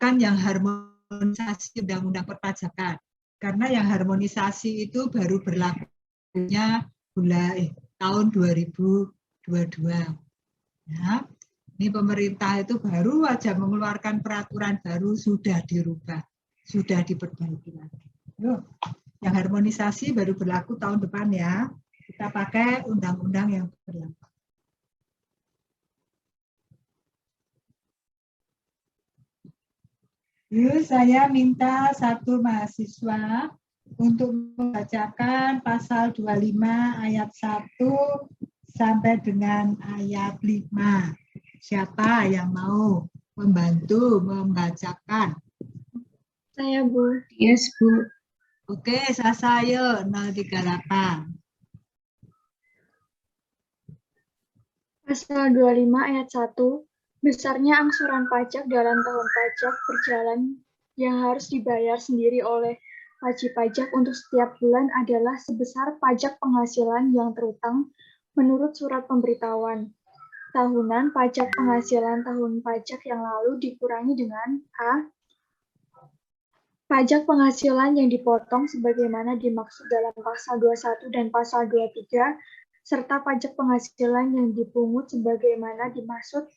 bukan yang harmonisasi undang-undang perpajakan. Karena yang harmonisasi itu baru berlakunya tahun 2022. Ya, ini pemerintah itu baru aja mengeluarkan peraturan baru, sudah dirubah, sudah diperbaiki lagi. Yang harmonisasi baru berlaku tahun depan ya. Kita pakai undang-undang yang berlaku. Yuk, saya minta satu mahasiswa untuk membacakan pasal 25 ayat 1 sampai dengan ayat 5. Siapa yang mau membantu membacakan? Saya, Bu. Yes, Bu. Oke, Sasayo 038. Pasal 25 ayat 1. Besarnya angsuran pajak dalam tahun pajak berjalan yang harus dibayar sendiri oleh wajib pajak untuk setiap bulan adalah sebesar pajak penghasilan yang terutang menurut surat pemberitahuan tahunan pajak penghasilan tahun pajak yang lalu dikurangi dengan A. Pajak penghasilan yang dipotong sebagaimana dimaksud dalam pasal 21 dan pasal 23 serta pajak penghasilan yang dipungut sebagaimana dimaksud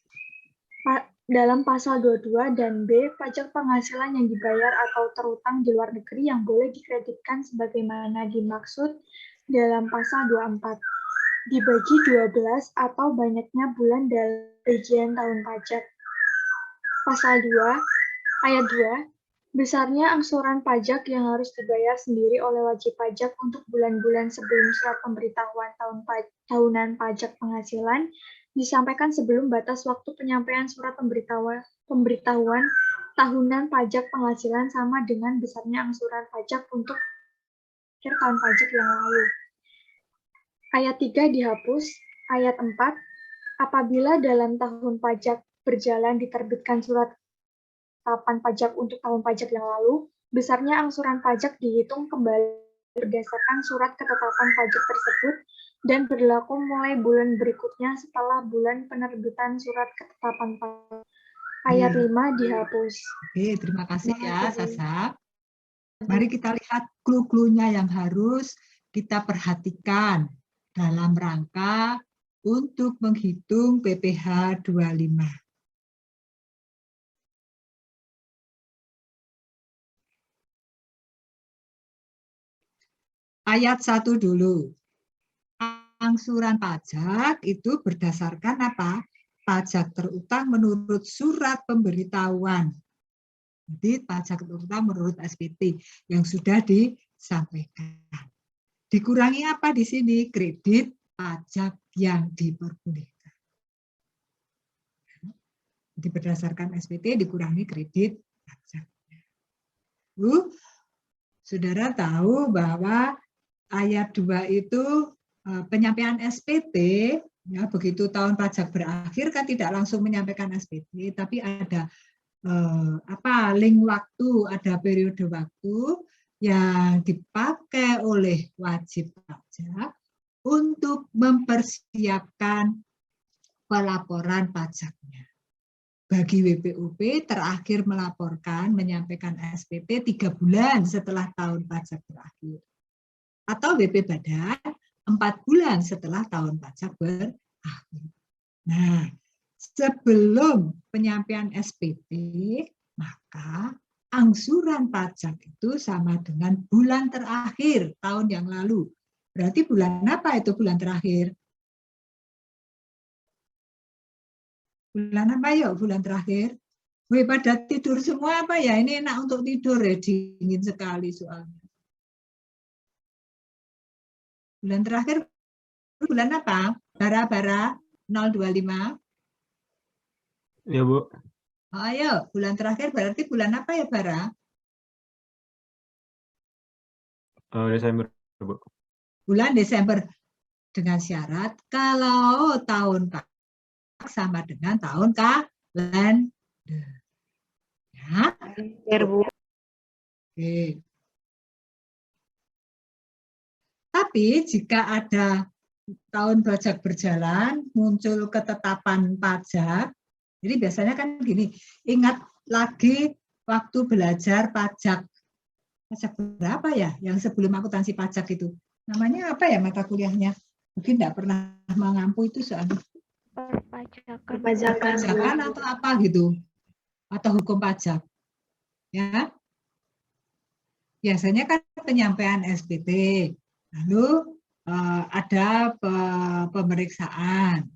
dalam pasal 22 dan B. Pajak penghasilan yang dibayar atau terutang di luar negeri yang boleh dikreditkan sebagaimana dimaksud dalam pasal 24 dibagi 12 atau banyaknya bulan dalam rincian tahun pajak. Pasal 2 ayat 2. Besarnya angsuran pajak yang harus dibayar sendiri oleh wajib pajak untuk bulan-bulan sebelum surat pemberitahuan tahunan pajak penghasilan disampaikan sebelum batas waktu penyampaian surat pemberitahuan tahunan pajak penghasilan sama dengan besarnya angsuran pajak untuk akhir tahun pajak yang lalu. Ayat 3 dihapus. Ayat 4. Apabila dalam tahun pajak berjalan diterbitkan surat ketetapan pajak untuk tahun pajak yang lalu, besarnya angsuran pajak dihitung kembali berdasarkan surat ketetapan pajak tersebut dan berlaku mulai bulan berikutnya setelah bulan penerbitan surat ketetapan pajak. Ayat 5 dihapus. Oke, terima kasih ya, Sasa. Mari kita lihat clue-cluenya yang harus kita perhatikan dalam rangka untuk menghitung PPh 25. Ayat 1 dulu. Angsuran pajak itu berdasarkan apa? Pajak terutang menurut surat pemberitahuan. Jadi pajak terutang menurut SPT yang sudah disampaikan. Dikurangi apa di sini? Kredit pajak yang diperbolehkan. Jadi berdasarkan SPT dikurangi kredit pajak. Saudara tahu bahwa ayat 2 itu penyampaian SPT, ya begitu tahun pajak berakhir kan tidak langsung menyampaikan SPT, tapi ada link waktu, ada periode waktu yang dipakai oleh wajib pajak untuk mempersiapkan pelaporan pajaknya. Bagi WPUP terakhir melaporkan, menyampaikan SPT 3 bulan setelah tahun pajak berakhir. Atau WP Badan 4 bulan setelah tahun pajak berakhir. Nah, sebelum penyampaian SPT, maka angsuran pajak itu sama dengan bulan terakhir tahun yang lalu. Berarti bulan apa itu bulan terakhir? Bulan apa yuk bulan terakhir? Wih, pada tidur semua apa ya? Ini enak untuk tidur ya, dingin sekali soalnya. Bulan terakhir bulan apa? Bara-bara 025. Ya, Bu. Ayo, bulan terakhir berarti bulan apa ya, Bara? Desember, Bu. Bulan Desember. Dengan syarat kalau tahun pajak sama dengan tahun kalender. Ya. Bu. Oke. Tapi jika ada tahun pajak berjalan, muncul ketetapan pajak, jadi biasanya kan gini, ingat lagi waktu belajar pajak berapa ya? Yang sebelum akuntansi pajak itu. Namanya apa ya mata kuliahnya? Mungkin tidak pernah mengampu itu soalnya. Perpajakan atau apa gitu. Atau hukum pajak. Ya. Biasanya kan penyampaian SPT. Lalu ada pemeriksaan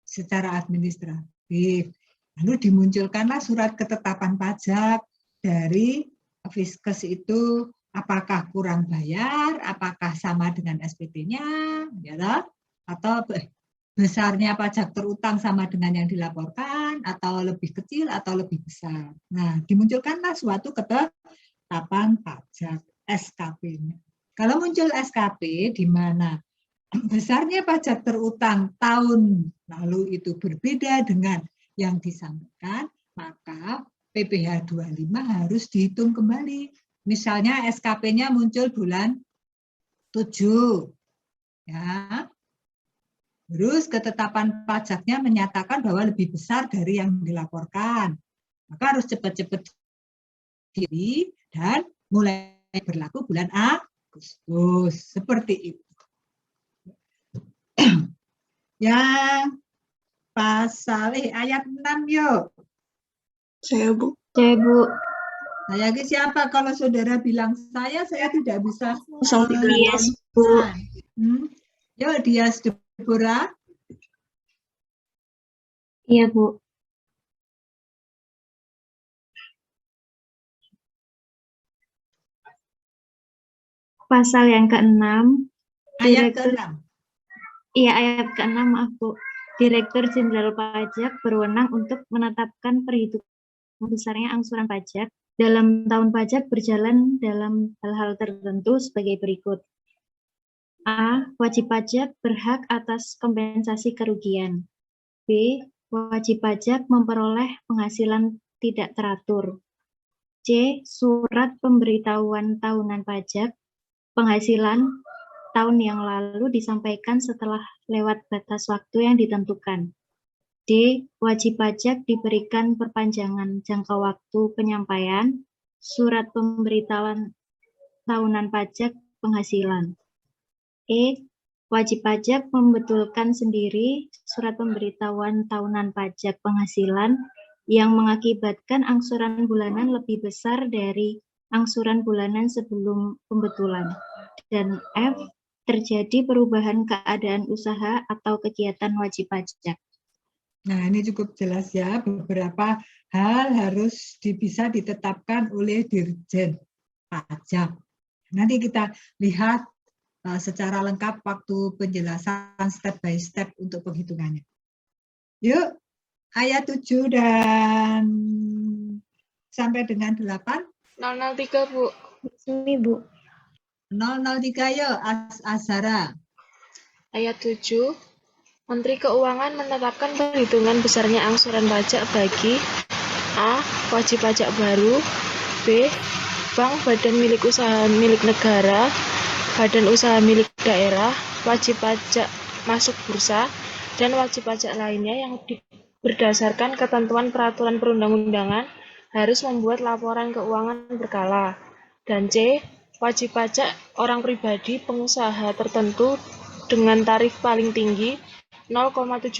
secara administratif. Lalu dimunculkanlah surat ketetapan pajak dari Fiskes itu, apakah kurang bayar, apakah sama dengan SPT-nya, ya, atau besarnya pajak terutang sama dengan yang dilaporkan, atau lebih kecil atau lebih besar. Nah, dimunculkanlah suatu ketetapan pajak SKP-nya. Kalau muncul SKP di mana besarnya pajak terutang tahun lalu itu berbeda dengan yang disampaikan, maka PPh 25 harus dihitung kembali. Misalnya SKP-nya muncul bulan 7. Ya. Terus ketetapan pajaknya menyatakan bahwa lebih besar dari yang dilaporkan. Maka harus cepat-cepat diri dan mulai berlaku bulan Agustus. Seperti itu. Yang pasal ayat 6 yuk. Saya, Bu. Saya, Bu. Saya siapa? Kalau saudara bilang saya tidak bisa. Dias, Bu. Yuk, Dias Deborah. Iya, Bu. Pasal yang ke-6. Ayat ke-6. Iya, ayat ke-6, maaf, Bu. Direktur Jenderal Pajak berwenang untuk menetapkan perhitungan besarnya angsuran pajak dalam tahun pajak berjalan dalam hal-hal tertentu sebagai berikut. A. Wajib pajak berhak atas kompensasi kerugian. B. Wajib pajak memperoleh penghasilan tidak teratur. C. Surat pemberitahuan tahunan pajak penghasilan tahun yang lalu disampaikan setelah lewat batas waktu yang ditentukan. D. Wajib pajak diberikan perpanjangan jangka waktu penyampaian surat pemberitahuan tahunan pajak penghasilan. E. Wajib pajak membetulkan sendiri surat pemberitahuan tahunan pajak penghasilan yang mengakibatkan angsuran bulanan lebih besar dari angsuran bulanan sebelum pembetulan. Dan F. Terjadi perubahan keadaan usaha atau kegiatan wajib pajak. Nah, ini cukup jelas ya, beberapa hal harus bisa ditetapkan oleh Dirjen Pajak. Nanti kita lihat secara lengkap waktu penjelasan step by step untuk penghitungannya. Yuk, ayat 7 dan sampai dengan 8. 003, Bu. Ini, Bu. 003 yuk, Azhara. Ayat 7. Menteri Keuangan menetapkan perhitungan besarnya angsuran pajak bagi A. Wajib pajak baru, B. Bank, badan milik usaha milik negara, badan usaha milik daerah, wajib pajak masuk bursa, dan wajib pajak lainnya yang berdasarkan ketentuan peraturan perundang-undangan harus membuat laporan keuangan berkala. Dan C. Wajib pajak orang pribadi pengusaha tertentu dengan tarif paling tinggi 0,75%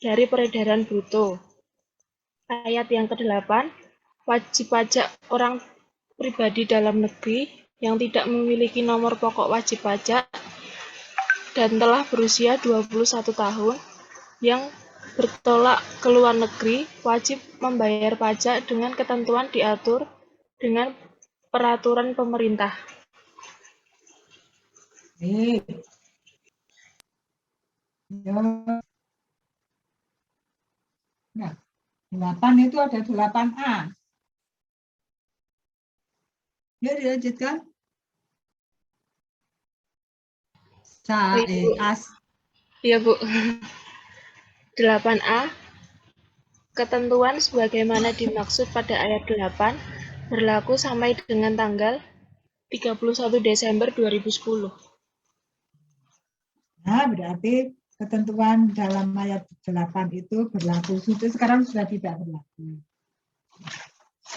dari peredaran bruto. Ayat yang ke-8, wajib pajak orang pribadi dalam negeri yang tidak memiliki nomor pokok wajib pajak dan telah berusia 21 tahun yang bertolak ke luar negeri wajib membayar pajak dengan ketentuan diatur dengan peraturan pemerintah. Nah, 8 itu ada 8A. Ya, dilanjutkan. Iya, Bu. 8A. Ketentuan sebagaimana dimaksud pada ayat 8 berlaku sampai dengan tanggal 31 Desember 2010. Nah, berarti ketentuan dalam ayat 8 itu berlaku. Sekarang sudah tidak berlaku.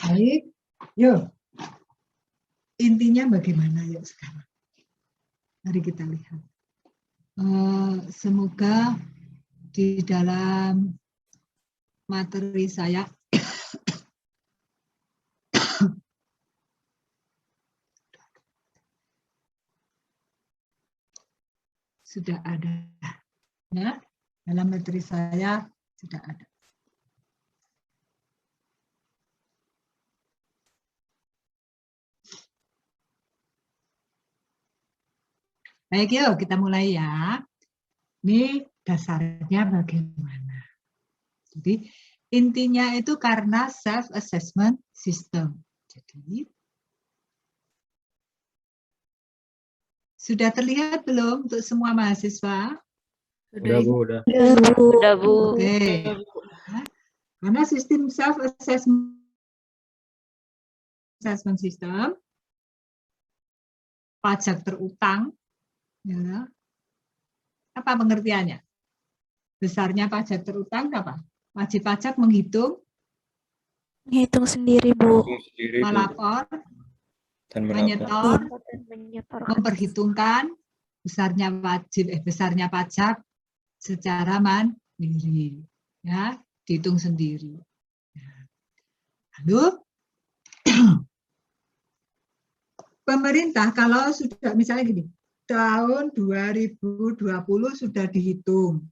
Baik, yuk. Intinya bagaimana yuk sekarang? Mari kita lihat. Semoga di dalam materi saya sudah ada, ya, dalam materi saya sudah ada. Baik, yuk kita mulai ya. Ini dasarnya bagaimana. Jadi intinya itu karena self-assessment system. Jadi sudah terlihat belum untuk semua mahasiswa? Udah, Bu, udah. Udah, Bu. Oke. Karena sistem self-assessment system, pajak terutang, ya, apa pengertiannya? Besarnya pajak terutang apa? Wajib pajak menghitung Sendiri, Bu. Sendiri, Bu. melapor, Dan menyetor, Dan menyetorkan. memperhitungkan besarnya pajak secara mandiri, ya, dihitung sendiri. Lalu pemerintah kalau sudah misalnya gini, tahun 2020 sudah dihitung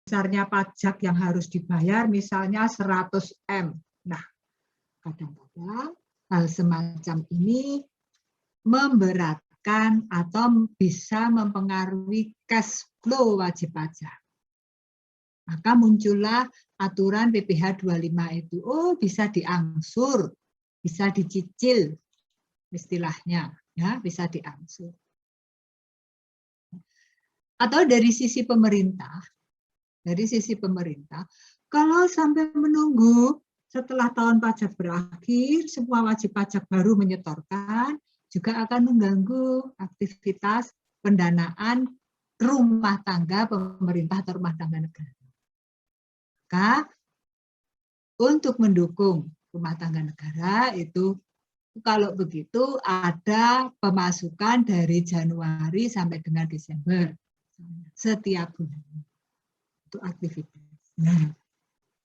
besarnya pajak yang harus dibayar misalnya 100 M. Nah, kadang-kadang hal semacam ini memberatkan atau bisa mempengaruhi cash flow wajib pajak. Maka muncullah aturan PPh 25 itu. Oh, bisa diangsur, bisa dicicil istilahnya, ya, bisa diangsur. Atau dari sisi pemerintah, kalau sampai menunggu setelah tahun pajak berakhir, semua wajib pajak baru menyetorkan, juga akan mengganggu aktivitas pendanaan rumah tangga pemerintah atau rumah tangga negara. Maka untuk mendukung rumah tangga negara itu, kalau begitu ada pemasukan dari Januari sampai dengan Desember setiap bulan untuk aktivitas. Nah,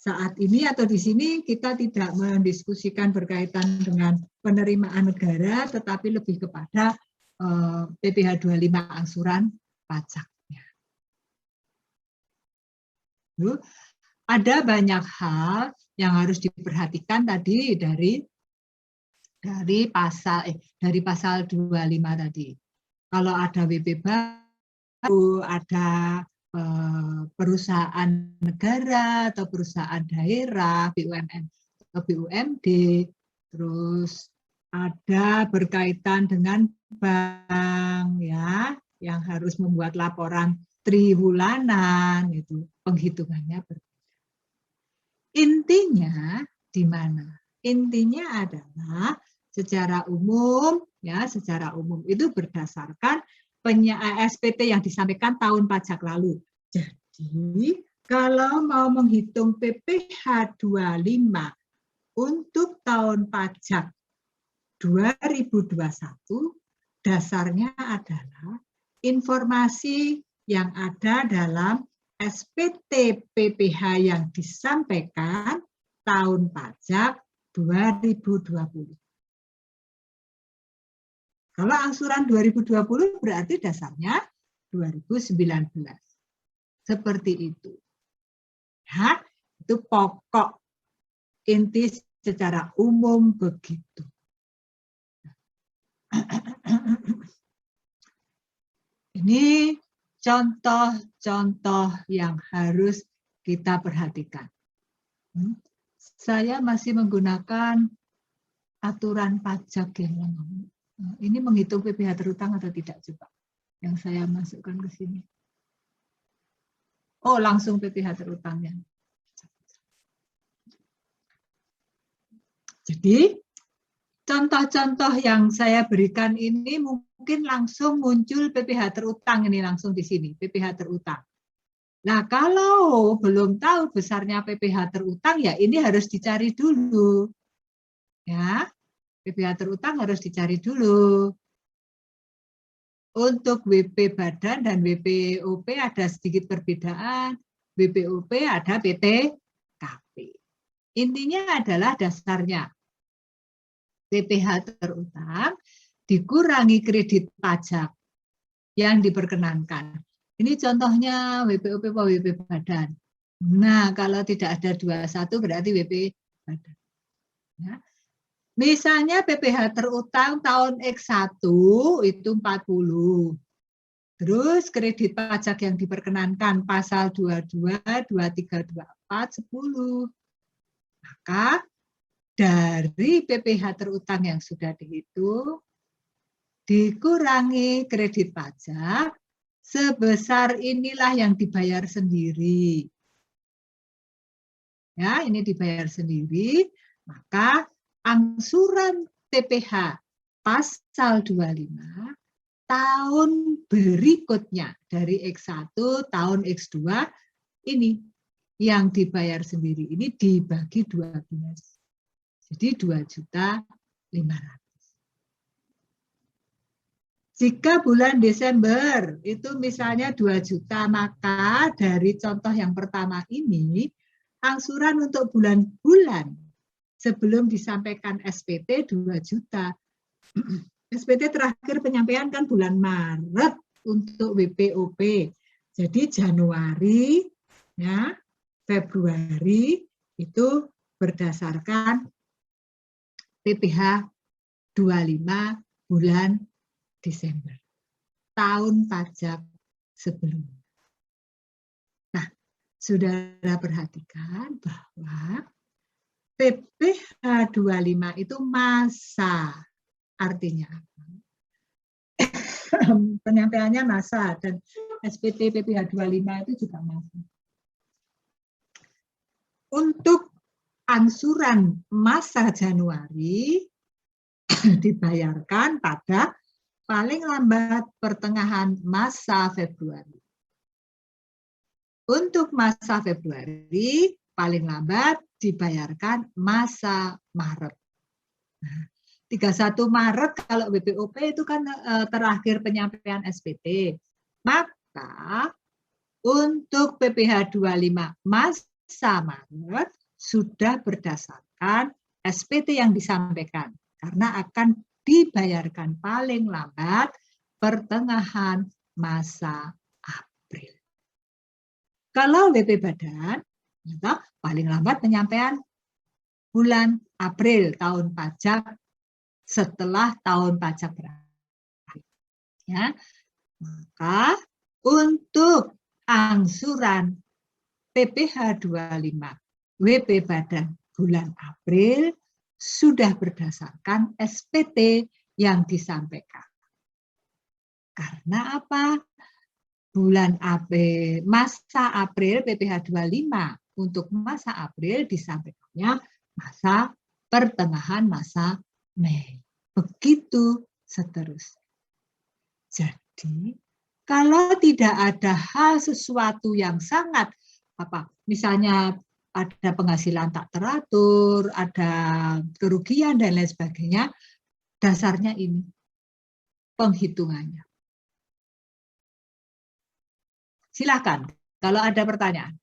saat ini atau di sini kita tidak mendiskusikan berkaitan dengan penerimaan negara, tetapi lebih kepada PPh 25 angsuran pajak. Ada banyak hal yang harus diperhatikan tadi dari pasal 25 tadi. Kalau ada WP baru, ada perusahaan negara atau perusahaan daerah, BUMN atau BUMD, terus ada berkaitan dengan bank, ya, yang harus membuat laporan triwulanan, itu penghitungannya berbeda. Intinya di mana? Intinya adalah secara umum, ya, secara umum itu berdasarkan SPT yang disampaikan tahun pajak lalu. Jadi, kalau mau menghitung PPh 25 untuk tahun pajak 2021, dasarnya adalah informasi yang ada dalam SPT PPh yang disampaikan tahun pajak 2020. Kalau angsuran 2020 berarti dasarnya 2019. Seperti itu. Ya, itu pokok inti secara umum begitu. Ini contoh-contoh yang harus kita perhatikan. Saya masih menggunakan aturan pajak yang ini menghitung PPh terutang atau tidak coba yang saya masukkan ke sini. Oh, langsung PPh terutangnya. Jadi contoh-contoh yang saya berikan ini mungkin langsung muncul PPh terutang ini langsung di sini, PPh terutang. Nah, kalau belum tahu besarnya PPh terutang ya ini harus dicari dulu. PPh terutang harus dicari dulu. Untuk WP badan dan WPOP ada sedikit perbedaan. WPOP ada PTKP. Intinya adalah dasarnya PPh terutang dikurangi kredit pajak yang diperkenankan. Ini contohnya WPOP atau WP badan. Nah, kalau tidak ada 21 berarti WP badan. Ya. Misalnya PPh terutang tahun X1 itu 40. Terus kredit pajak yang diperkenankan pasal 22, 23, 24, 10. Maka dari PPh terutang yang sudah dihitung, dikurangi kredit pajak, sebesar inilah yang dibayar sendiri. Ya, ini dibayar sendiri, maka angsuran PPh pasal 25 tahun berikutnya dari X1 tahun X2 ini yang dibayar sendiri ini dibagi 12. Jadi 2.500.000. Jika bulan Desember itu misalnya 2 juta, maka dari contoh yang pertama ini angsuran untuk bulan-bulan sebelum disampaikan SPT 2 juta. SPT terakhir penyampaian kan bulan Maret untuk WPOP. Jadi Januari, ya, Februari itu berdasarkan PPh 25 bulan Desember. Tahun pajak sebelumnya. Nah, saudara perhatikan bahwa PPh 25 itu masa, artinya apa? Penyampaiannya masa dan SPT PPh 25 itu juga masa. Untuk angsuran masa Januari dibayarkan pada paling lambat pertengahan masa Februari. Untuk masa Februari paling lambat dibayarkan masa Maret. Nah, 31 Maret kalau WPOP itu kan terakhir penyampaian SPT. Maka untuk PPh 25 masa Maret sudah berdasarkan SPT yang disampaikan karena akan dibayarkan paling lambat pertengahan masa April. Kalau WP badan paling lambat penyampaian bulan April tahun pajak setelah tahun pajak berakhir. Ya. Maka untuk angsuran PPh 25 WP badan bulan April sudah berdasarkan SPT yang disampaikan. Karena apa? Bulan April, masa April PPh 25 untuk masa April disampaikannya masa pertengahan masa Mei. Begitu seterusnya. Jadi, kalau tidak ada hal sesuatu yang sangat misalnya ada penghasilan tak teratur, ada kerugian dan lain sebagainya, dasarnya ini penghitungannya. Silakan kalau ada pertanyaan.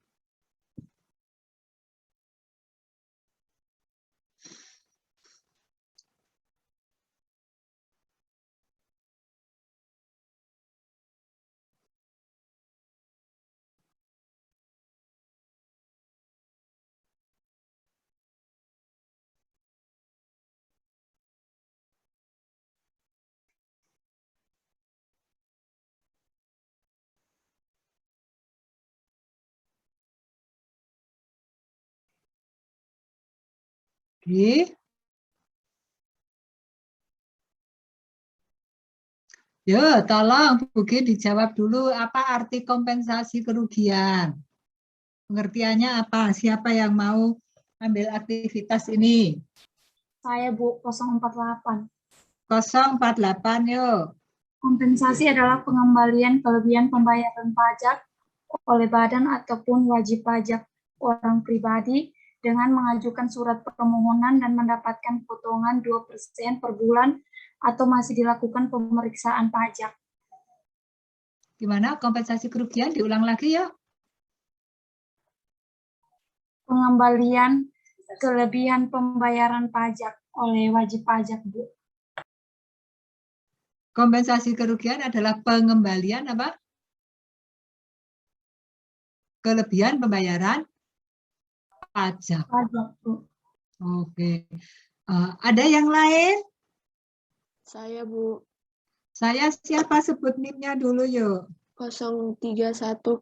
Oke. Yo, tolong Bugi dijawab dulu apa arti kompensasi kerugian. Pengertiannya apa? Siapa yang mau ambil aktivitas ini? Saya Bu, 048. 048 yuk. Kompensasi adalah pengembalian kelebihan pembayaran pajak oleh badan ataupun wajib pajak orang pribadi dengan mengajukan surat permohonan dan mendapatkan potongan 2% per bulan atau masih dilakukan pemeriksaan pajak. Gimana kompensasi kerugian? Diulang lagi ya. Pengembalian kelebihan pembayaran pajak oleh wajib pajak, Bu. Kompensasi kerugian adalah pengembalian apa? Kelebihan pembayaran pajak. Pajak, Bu. Oke. Ada yang lain? Saya, Bu. Saya siapa? Sebut NIM-nya dulu yuk. 031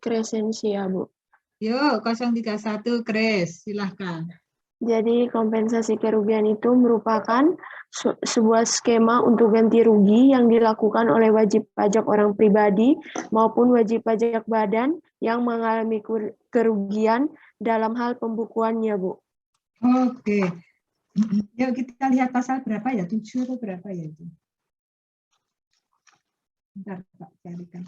Crescentia, Bu. Yuk, 031 Kres, silahkan. Jadi kompensasi kerugian itu merupakan sebuah skema untuk ganti rugi yang dilakukan oleh wajib pajak orang pribadi maupun wajib pajak badan yang mengalami kerugian dalam hal pembukuannya, Bu. Oke. Yuk kita lihat pasal berapa ya? 7 atau berapa ya itu? Bentar, Pak, carikan.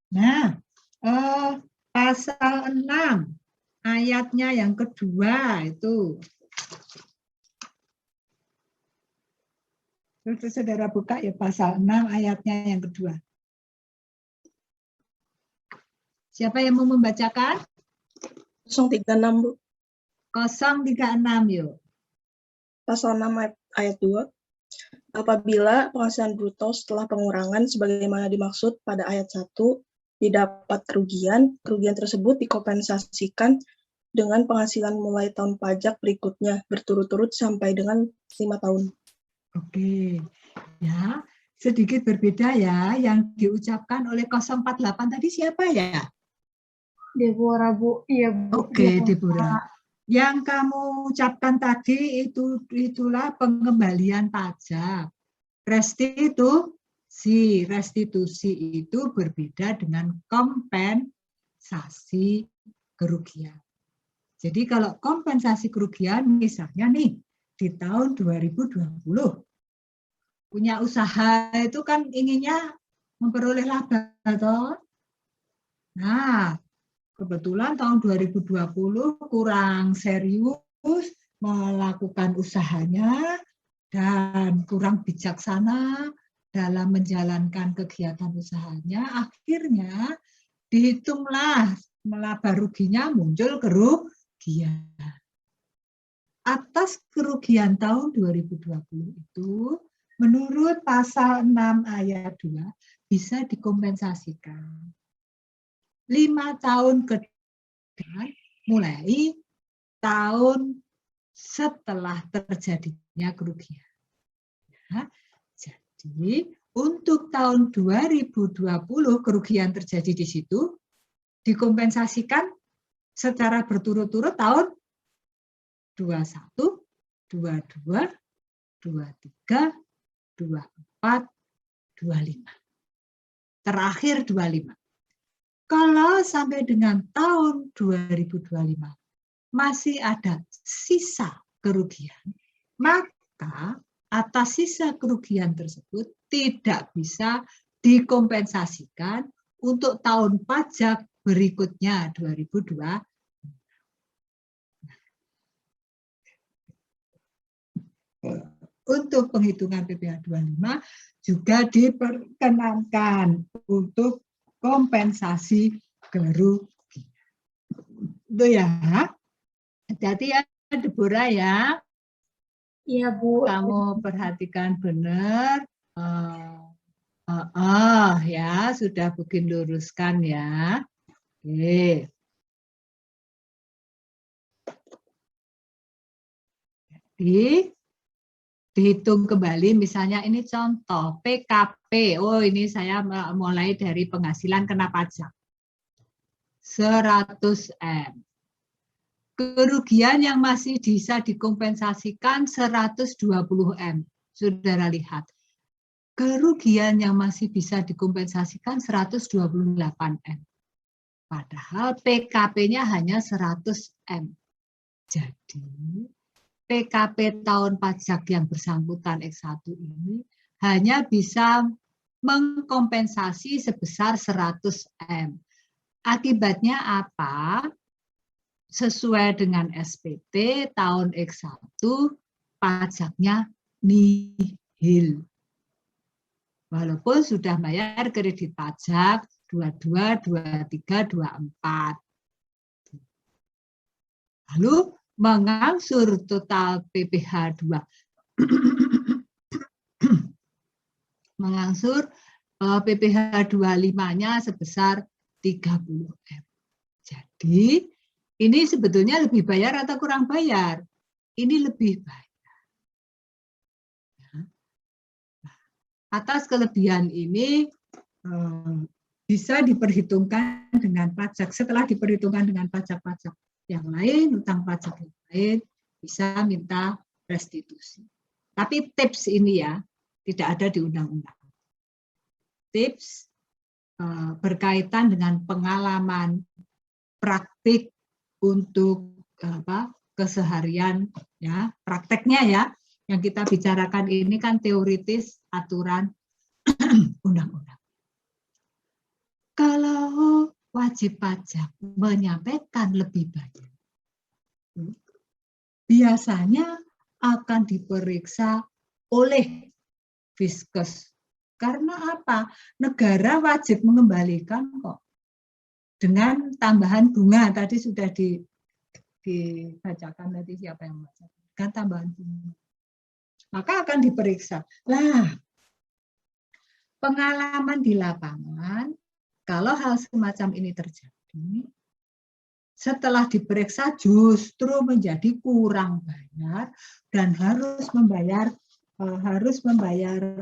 Nah, pasal 6 ayatnya yang kedua itu. Terus saudara buka ya pasal 6 ayatnya yang kedua. Siapa yang mau membacakan? 036, Bu. 036 yuk. Pasal 6 ayat 2. Apabila penghasilan bruto setelah pengurangan sebagaimana dimaksud pada ayat 1 didapat kerugian tersebut dikompensasikan dengan penghasilan mulai tahun pajak berikutnya berturut-turut sampai dengan 5 tahun. Oke, ya sedikit berbeda ya yang diucapkan oleh 048 tadi siapa ya? Deborah, Bu. Iya, Bu. Oke, Deborah. Yang kamu ucapkan tadi itulah pengembalian pajak. Restitusi itu berbeda dengan kompensasi kerugian. Jadi kalau kompensasi kerugian misalnya nih di tahun 2020 punya usaha itu kan inginnya memperoleh laba toh. Nah, kebetulan tahun 2020 kurang serius melakukan usahanya dan kurang bijaksana dalam menjalankan kegiatan usahanya, akhirnya dihitunglah laba ruginya muncul kerugian. Atas kerugian tahun 2020 itu, menurut pasal 6 ayat 2, bisa dikompensasikan. 5 tahun ke depan, mulai tahun setelah terjadinya kerugian. Ya, jadi untuk tahun 2020 kerugian terjadi di situ dikompensasikan secara berturut-turut tahun 21, 22, 23, 24, 25. Terakhir 25. Kalau sampai dengan tahun 2025 masih ada sisa kerugian, maka atas sisa kerugian tersebut tidak bisa dikompensasikan untuk tahun pajak berikutnya 2020. Untuk penghitungan PPh 25 juga diperkenankan untuk kompensasi kerugian. Itu ya. Hati-hati ya Deborah ya. Iya, Bu. Kamu perhatikan benar. Ya, sudah bikin luruskan ya. Oke. Jadi dihitung kembali, misalnya ini contoh PKP. Oh, ini saya mulai dari penghasilan kena pajak 100 M. Kerugian yang masih bisa dikompensasikan 120 M. Saudara lihat. Kerugian yang masih bisa dikompensasikan 128 M. Padahal PKP-nya hanya 100 M. Jadi PKP tahun pajak yang bersangkutan X1 ini hanya bisa mengkompensasi sebesar 100 M. Akibatnya apa? Sesuai dengan SPT tahun X1 pajaknya nihil. Walaupun sudah bayar kredit pajak 22, 23, 24. Lalu mengangsur total PPh 2. Mengangsur PPh 25-nya sebesar 30 M. Jadi ini sebetulnya lebih bayar atau kurang bayar? Ini lebih bayar. Atas kelebihan ini bisa diperhitungkan dengan pajak. Setelah diperhitungkan dengan pajak-pajak yang lain, utang pajak yang lain, bisa minta restitusi. Tapi tips ini ya, tidak ada di undang-undang. Tips berkaitan dengan pengalaman praktik untuk keseharian, ya, prakteknya ya, yang kita bicarakan ini kan teoritis aturan undang-undang. Kalau wajib pajak menyampaikan lebih banyak, biasanya akan diperiksa oleh Fiskes. Karena apa? Negara wajib mengembalikan kok. Dengan tambahan bunga, tadi sudah dibacakan tadi siapa yang membacakan. Kan tambahan bunga. Maka akan diperiksa. Lah, pengalaman di lapangan, kalau hal semacam ini terjadi, setelah diperiksa justru menjadi kurang bayar dan harus membayar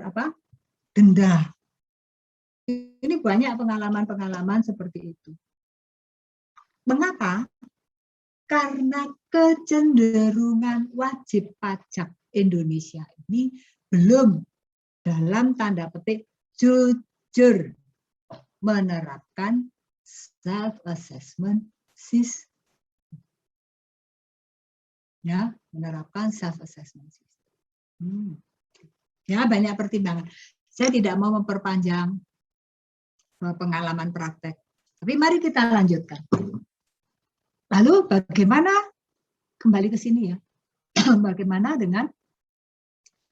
apa? Denda. Ini banyak pengalaman-pengalaman seperti itu. Mengapa? Karena kecenderungan wajib pajak Indonesia ini belum dalam tanda petik jujur menerapkan self-assessment system. Ya, menerapkan self-assessment system. Ya, banyak pertimbangan. Saya tidak mau memperpanjang pengalaman praktek. Tapi mari kita lanjutkan. Lalu bagaimana, kembali ke sini ya, bagaimana dengan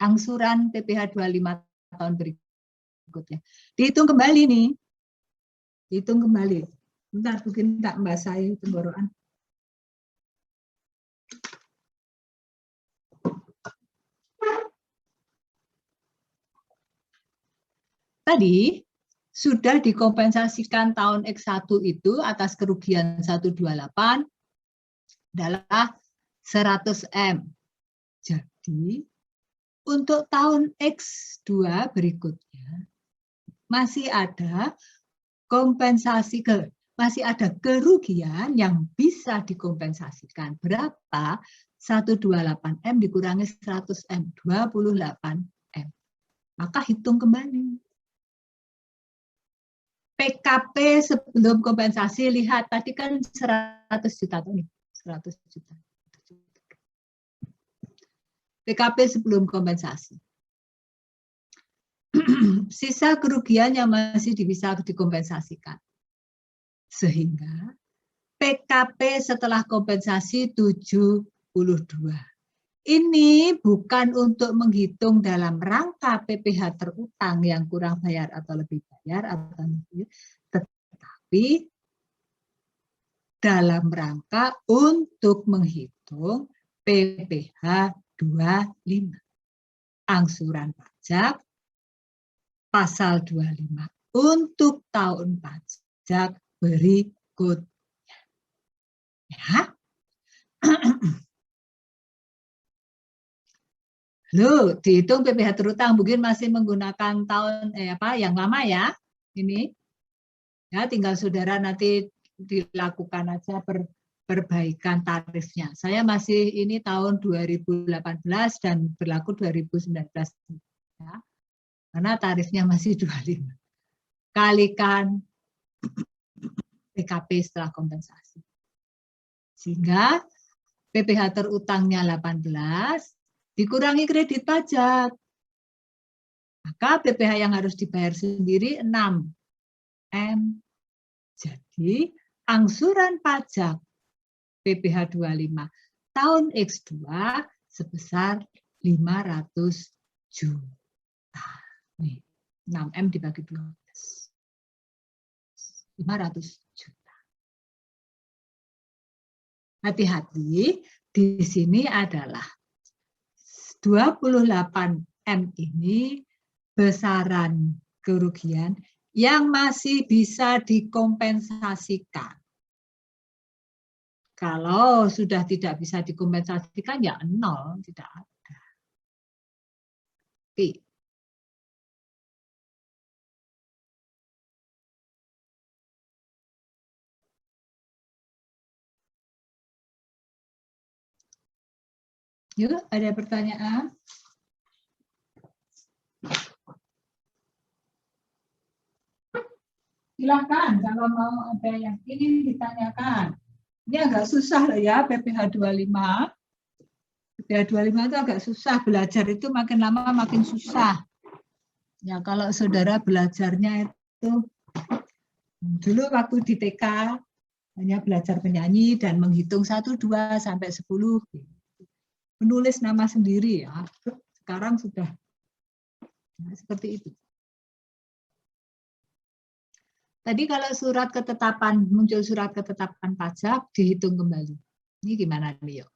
angsuran PPh 25 tahun berikutnya. Dihitung kembali nih. Hitung kembali. Bentar, mungkin tak membasahi tenggorokan. Tadi sudah dikompensasikan tahun X1 itu atas kerugian 128 adalah 100 M. Jadi untuk tahun X2 berikutnya masih ada kompensasi masih ada kerugian yang bisa dikompensasikan. Berapa? 128 M dikurangi 100 M, 28 M. Maka hitung kembali. PKP sebelum kompensasi, lihat tadi kan 100 juta tuh nih, 100 juta. PKP sebelum kompensasi. Sisa kerugian yang masih bisa dikompensasikan. Sehingga PKP setelah kompensasi 72. Ini bukan untuk menghitung dalam rangka PPh terutang yang kurang bayar atau lebih bayar, tetapi dalam rangka untuk menghitung PPh 25. Angsuran pajak pasal 25 untuk tahun pajak berikutnya. Ya. Loh, dihitung PPh terutang mungkin masih menggunakan tahun yang lama ya. Ini. Ya, tinggal saudara nanti dilakukan aja perbaikan tarifnya. Saya masih ini tahun 2018 dan berlaku 2019 ya. Karena tarifnya masih 25. Kalikan PKP setelah kompensasi. Sehingga PPh terutangnya 18 dikurangi kredit pajak. Maka PPh yang harus dibayar sendiri 6 M. Jadi angsuran pajak PPh 25 tahun X2 sebesar 500 juta. Nih, 6M dibagi 12. 500 juta. Hati-hati, di sini adalah 28M ini besaran kerugian yang masih bisa dikompensasikan. Kalau sudah tidak bisa dikompensasikan, ya 0, tidak ada. Oke. Yuk, ada pertanyaan? Silakan kalau mau ada yang ingin ditanyakan. Ini agak susah loh ya, PPh 25. PPh 25 itu agak susah, belajar itu makin lama makin susah. Ya kalau saudara belajarnya itu dulu waktu di TK hanya belajar menyanyi dan menghitung 1, 2 sampai 10. Menulis nama sendiri ya. Sekarang sudah seperti itu. Tadi kalau surat ketetapan, muncul surat ketetapan pajak, dihitung kembali. Ini gimana nih, yuk?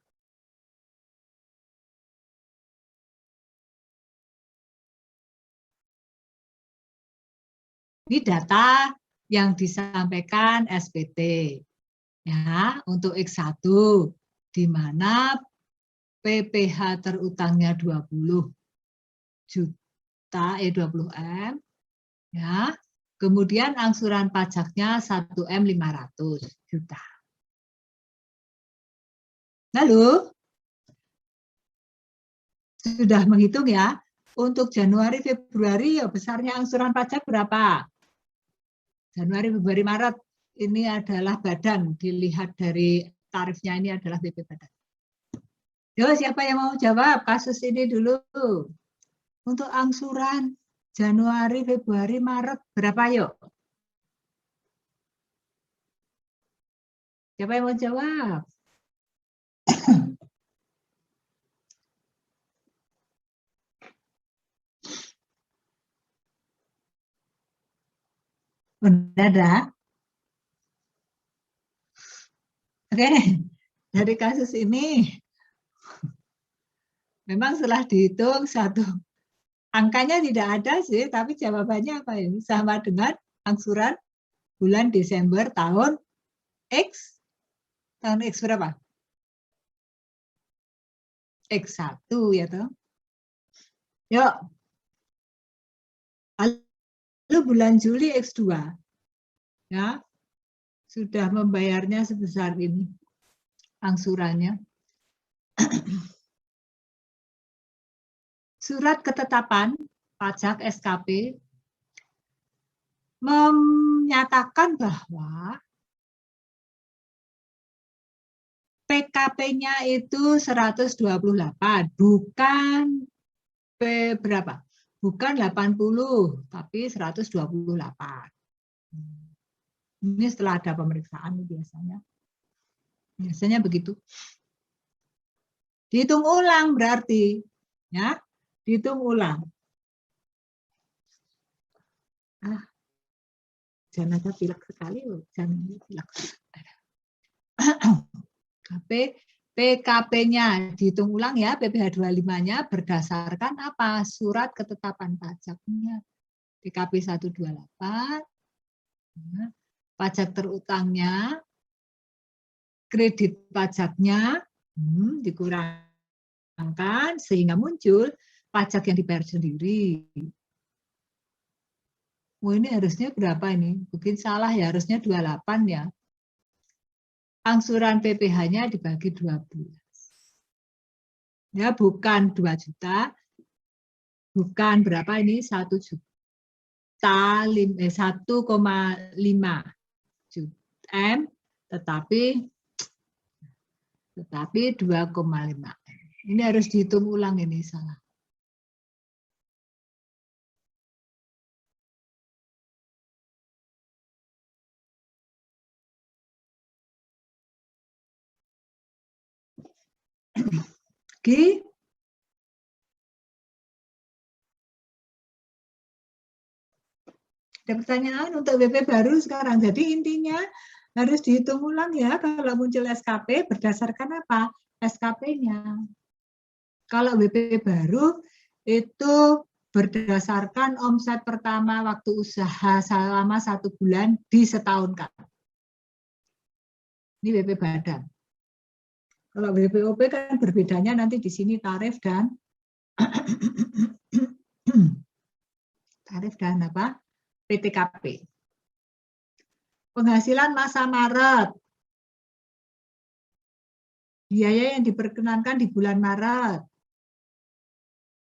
Ini data yang disampaikan SPT. Ya, untuk X1, di mana PPh terutangnya 20 juta, 20M, ya. Kemudian angsuran pajaknya 1M 500 juta. Lalu, sudah menghitung ya, untuk Januari, Februari, ya besarnya angsuran pajak berapa? Januari, Februari, Maret, ini adalah badan, dilihat dari tarifnya ini adalah BP badan. Yo, siapa yang mau jawab kasus ini dulu? Untuk angsuran Januari, Februari, Maret, berapa yuk? Siapa yang mau jawab? Udah ada? Oke, dari kasus ini, memang setelah dihitung satu, angkanya tidak ada sih, tapi jawabannya apa ini? Sama dengan angsuran bulan Desember tahun X. Tahun X berapa? X1 ya toh. Yuk. Lalu bulan Juli X2. Ya. Sudah membayarnya sebesar ini angsurannya. Surat ketetapan pajak SKP menyatakan bahwa PKP-nya itu 128, bukan berapa? Bukan 80, tapi 128. Ini setelah ada pemeriksaan biasanya. Biasanya begitu. Dihitung ulang berarti, ya, dihitung ulang. Jangan ada pilek sekali, jangan pilek. PKP-nya dihitung ulang ya, PPh 25-nya berdasarkan apa? Surat ketetapan pajaknya. PKP 128, ya, pajak terutangnya, kredit pajaknya dikurangkan sehingga muncul pajak yang dibayar sendiri. Oh, ini harusnya berapa ini? Mungkin salah ya, harusnya 28 ya. Angsuran PPh-nya dibagi 12. Ya, bukan 2 juta. Bukan berapa ini? 1 juta 1,5 juta. M, tetapi 2,5 M. Ini harus dihitung ulang, ini salah. Oke. Ada pertanyaan untuk WP baru sekarang. Jadi intinya harus dihitung ulang ya kalau muncul SKP berdasarkan apa? SKP-nya. Kalau WP baru itu berdasarkan omset pertama waktu usaha selama 1 bulan disetahunkan. Ini WP badan. Kalau WPOP kan berbedanya nanti di sini tarif dan apa? PTKP. Penghasilan masa Maret. Biaya yang diperkenankan di bulan Maret.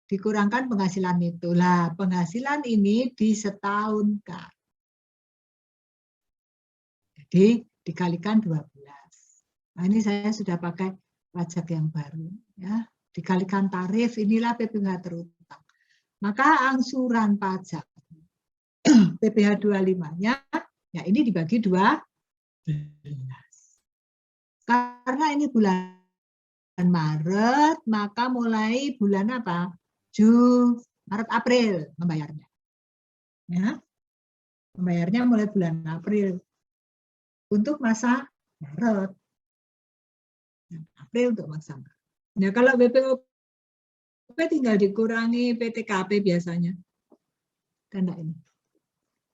Dikurangkan penghasilan itu. Lah, penghasilan ini disetahunkan. Jadi dikalikan 12. Nah, ini saya sudah pakai pajak yang baru. Ya. Dikalikan tarif, inilah PPh terutang. Maka angsuran pajak PPh 25-nya, ya ini dibagi 12. Karena ini bulan Maret, maka mulai bulan apa? Maret, April membayarnya. Ya. Membayarnya mulai bulan April. Untuk masa Maret. April untuk masa Maret. Nah, kalau BPOP tinggal dikurangi PTKP biasanya. Tanda ini.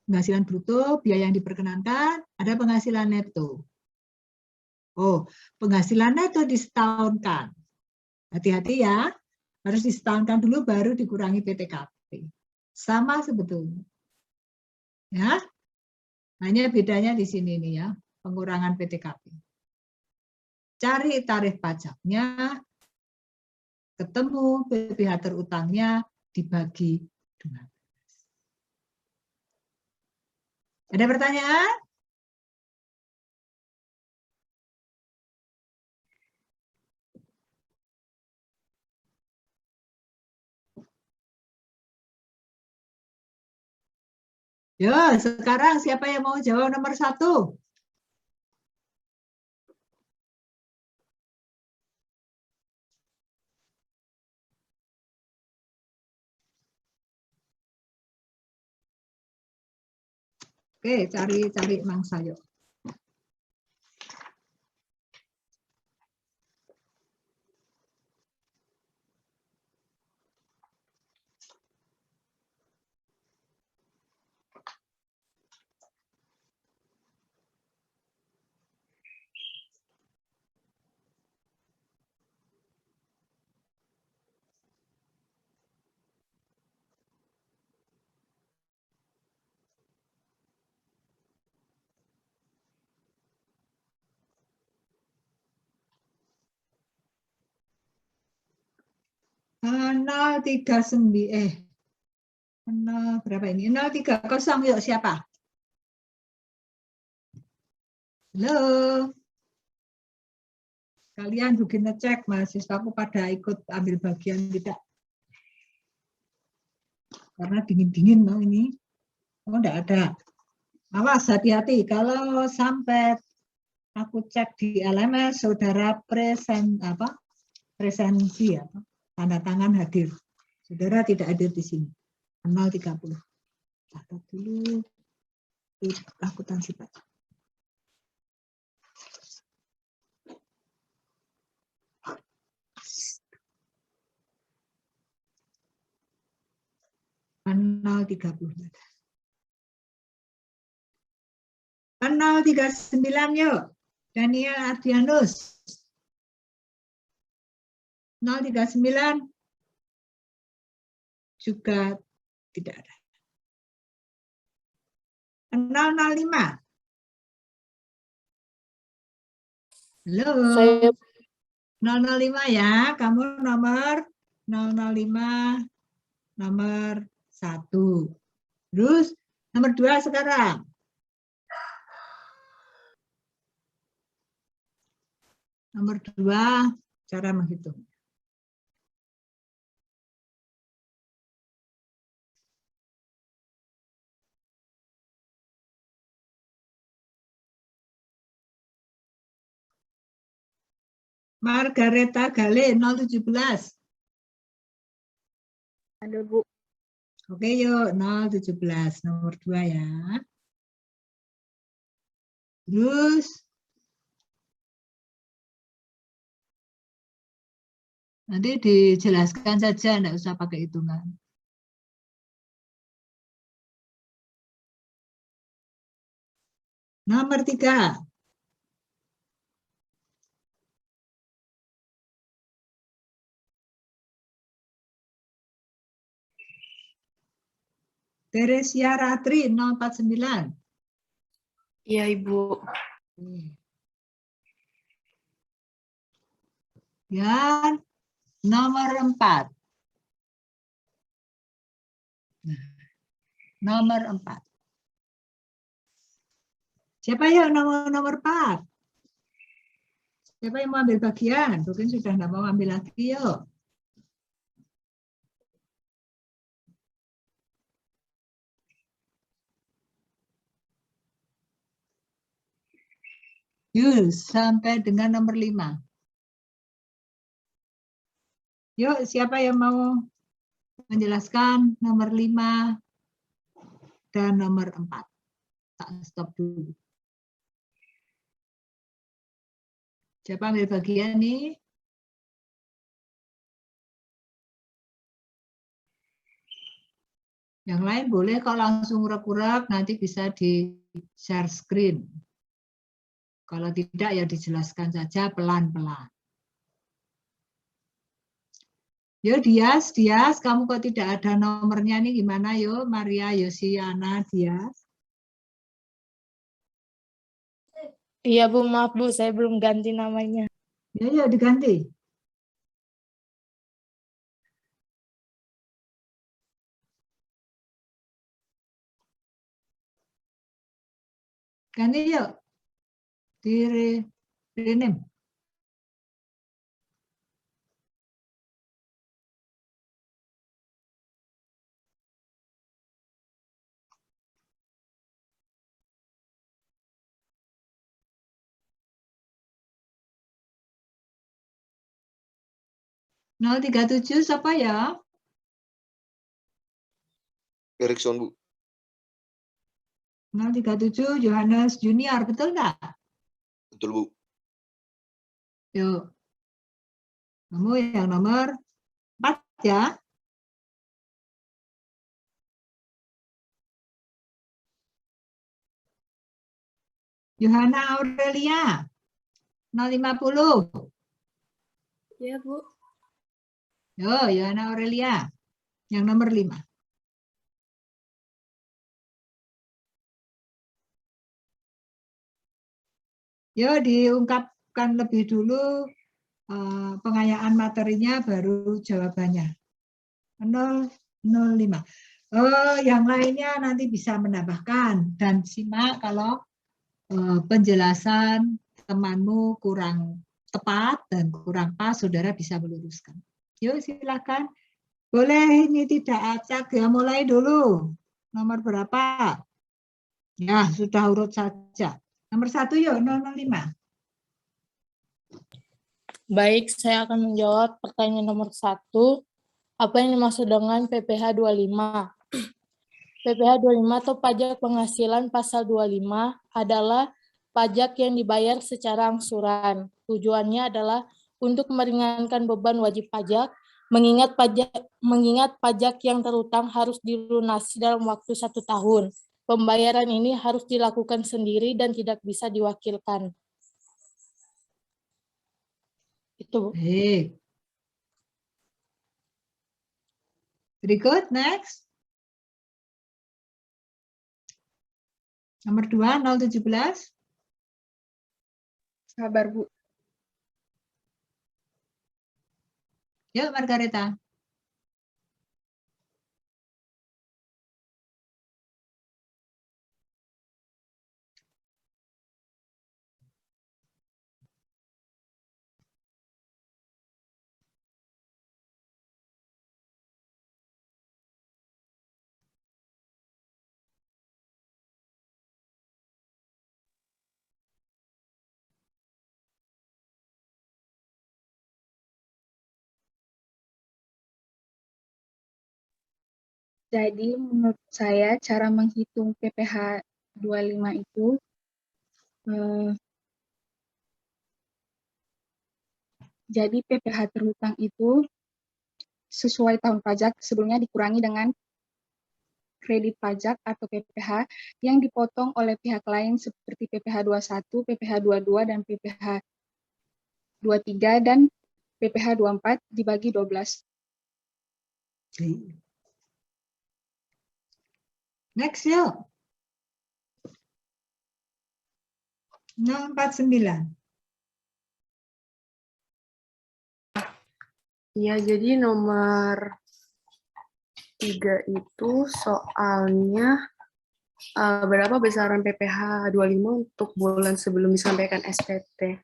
Penghasilan bruto, biaya yang diperkenankan, ada penghasilan neto. Oh, penghasilan neto disetahunkan. Hati-hati ya, harus disetahunkan dulu baru dikurangi PTKP. Sama sebetulnya. Ya, hanya bedanya di sini nih ya, pengurangan PTKP. Cari tarif pajaknya, ketemu PPh terutangnya dibagi 2. Ada pertanyaan? Yo, sekarang siapa yang mau jawab nomor 1? Oke, cari mangsa yuk. Nol 0 berapa ini? 030 yuk siapa? Halo. Kalian juga ngecek mahasiswaku pada ikut ambil bagian tidak? Karena dingin-dingin loh ini. Oh, enggak ada. Awas, hati-hati. Kalau sampai aku cek di LMS, saudara presensi ya, tanda tangan hadir. Saudara tidak hadir di sini. 030. Catat dulu. Akuntansi pajak. Nol 30. 039 yuk. Daniel Ardianus. 039 juga tidak ada. 005. Halo. Saya 005 ya, kamu nomor 005 nomor 1. Terus nomor 2 sekarang. Nomor 2, cara menghitung. Margareta Gale 017. Ada, Bu. Oke, yuk 017 nomor 2 ya. Terus nanti dijelaskan saja, enggak usah pakai hitungan. Nomor 3. Teresia Ratri 049. Iya, Ibu. Dan nomor 4. Nomor 4. Siapa ya nomor 4? Siapa yang mau ambil bagian? Mungkin sudah enggak mau ambil lagi, yuk. Yuk, sampai dengan nomor 5. Yuk, siapa yang mau menjelaskan nomor 5 dan nomor 4? Tak stop dulu. Siapa ambil bagian nih? Yang lain boleh kalau langsung urak-urak, nanti bisa di share screen. Kalau tidak, ya dijelaskan saja pelan-pelan. Yo Dias, kamu kok tidak ada nomornya nih, gimana yo? Maria Yosiana Dias. Iya Bu, maaf Bu, saya belum ganti namanya. Ya, diganti. Ganti yuk. Di rename. Nol 37 siapa ya? Erikson, Bu. 037 Johannes Junior, betul nggak? Betul, Bu. Yuk. Kamu yang nomor 4 ya. Yohana Aurelia 050. Iya, Bu. Yo, Yohana Aurelia yang nomor 5. Yo, diungkapkan lebih dulu pengayaan materinya, baru jawabannya. 005. Oh, yang lainnya nanti bisa menambahkan dan simak kalau penjelasan temanmu kurang tepat dan kurang pas, saudara bisa meluruskan. Yuk, silakan. Boleh ini tidak acak ya, mulai dulu. Nomor berapa? Ya, sudah urut saja. Nomor 1 yuk, 005. Baik, saya akan menjawab pertanyaan nomor 1. Apa yang dimaksud dengan PPh 25? PPh 25 atau pajak penghasilan pasal 25 adalah pajak yang dibayar secara angsuran. Tujuannya adalah untuk meringankan beban wajib pajak, mengingat pajak yang terutang harus dilunasi dalam waktu 1 tahun. Pembayaran ini harus dilakukan sendiri dan tidak bisa diwakilkan. Itu. Baik. Berikut, next. Nomor 2, 017. Sabar, Bu. Yuk, Margareta. Jadi menurut saya cara menghitung PPh 25 itu jadi PPh terhutang itu sesuai tahun pajak sebelumnya dikurangi dengan kredit pajak atau PPh yang dipotong oleh pihak lain seperti PPh 21, PPh 22, dan PPh 23 dan PPh 24 dibagi 12. Next yuk. 049. Ya, jadi nomor 3 itu soalnya berapa besaran PPh 25 untuk bulan sebelum disampaikan SPT.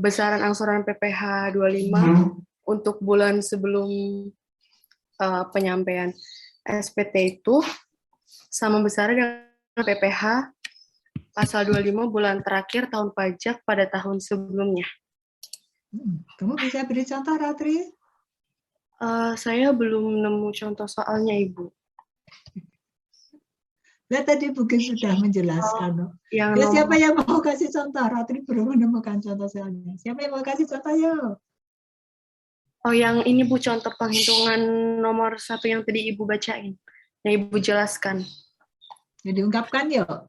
Besaran angsuran PPh 25 untuk bulan sebelum penyampaian SPT itu sama besarnya dengan PPh pasal 25 bulan terakhir tahun pajak pada tahun sebelumnya. Kamu bisa beri contoh, Ratri? Saya belum nemu contoh soalnya, Ibu. Lihat tadi mungkin sudah menjelaskan. Yang Ya, siapa yang mau kasih contoh? Ratri belum menemukan contoh soalnya. Siapa yang mau kasih contoh, yuk? Oh, yang ini Bu, contoh penghitungan nomor 1 yang tadi Ibu bacain, yang Ibu jelaskan. Jadi ungkapkan yuk.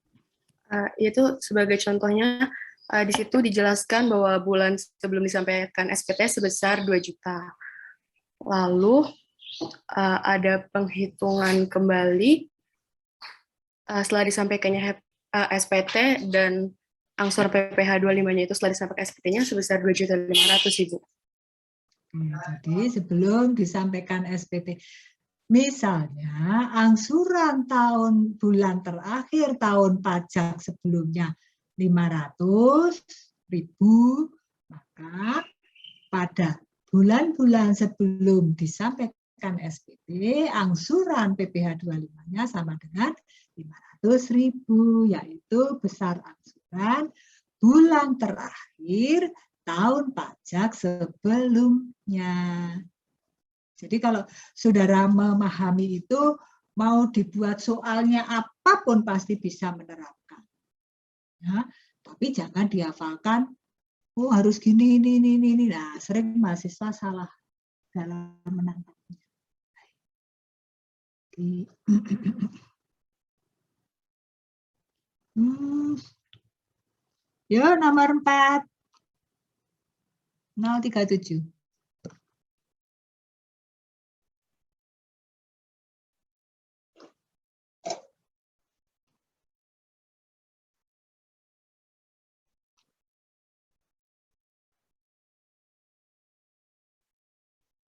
Itu sebagai contohnya, di situ dijelaskan bahwa bulan sebelum disampaikan SPT sebesar 2 juta. Lalu ada penghitungan kembali setelah disampaikannya SPT dan angsur PPh 25-nya itu setelah disampaikan SPT-nya sebesar 2.500.000, Ibu. Jadi sebelum disampaikan SPT, misalnya angsuran tahun bulan terakhir tahun pajak sebelumnya 500.000, maka pada bulan-bulan sebelum disampaikan SPT, angsuran PPh 25-nya sama dengan 500.000, yaitu besar angsuran bulan terakhir tahun pajak sebelumnya. Jadi kalau saudara memahami itu, mau dibuat soalnya apapun pasti bisa menerapkan. Ya, tapi jangan dihafalkan, oh harus gini, ini. Nah, sering mahasiswa salah dalam menangkapnya. Yo, nomor 4. 037.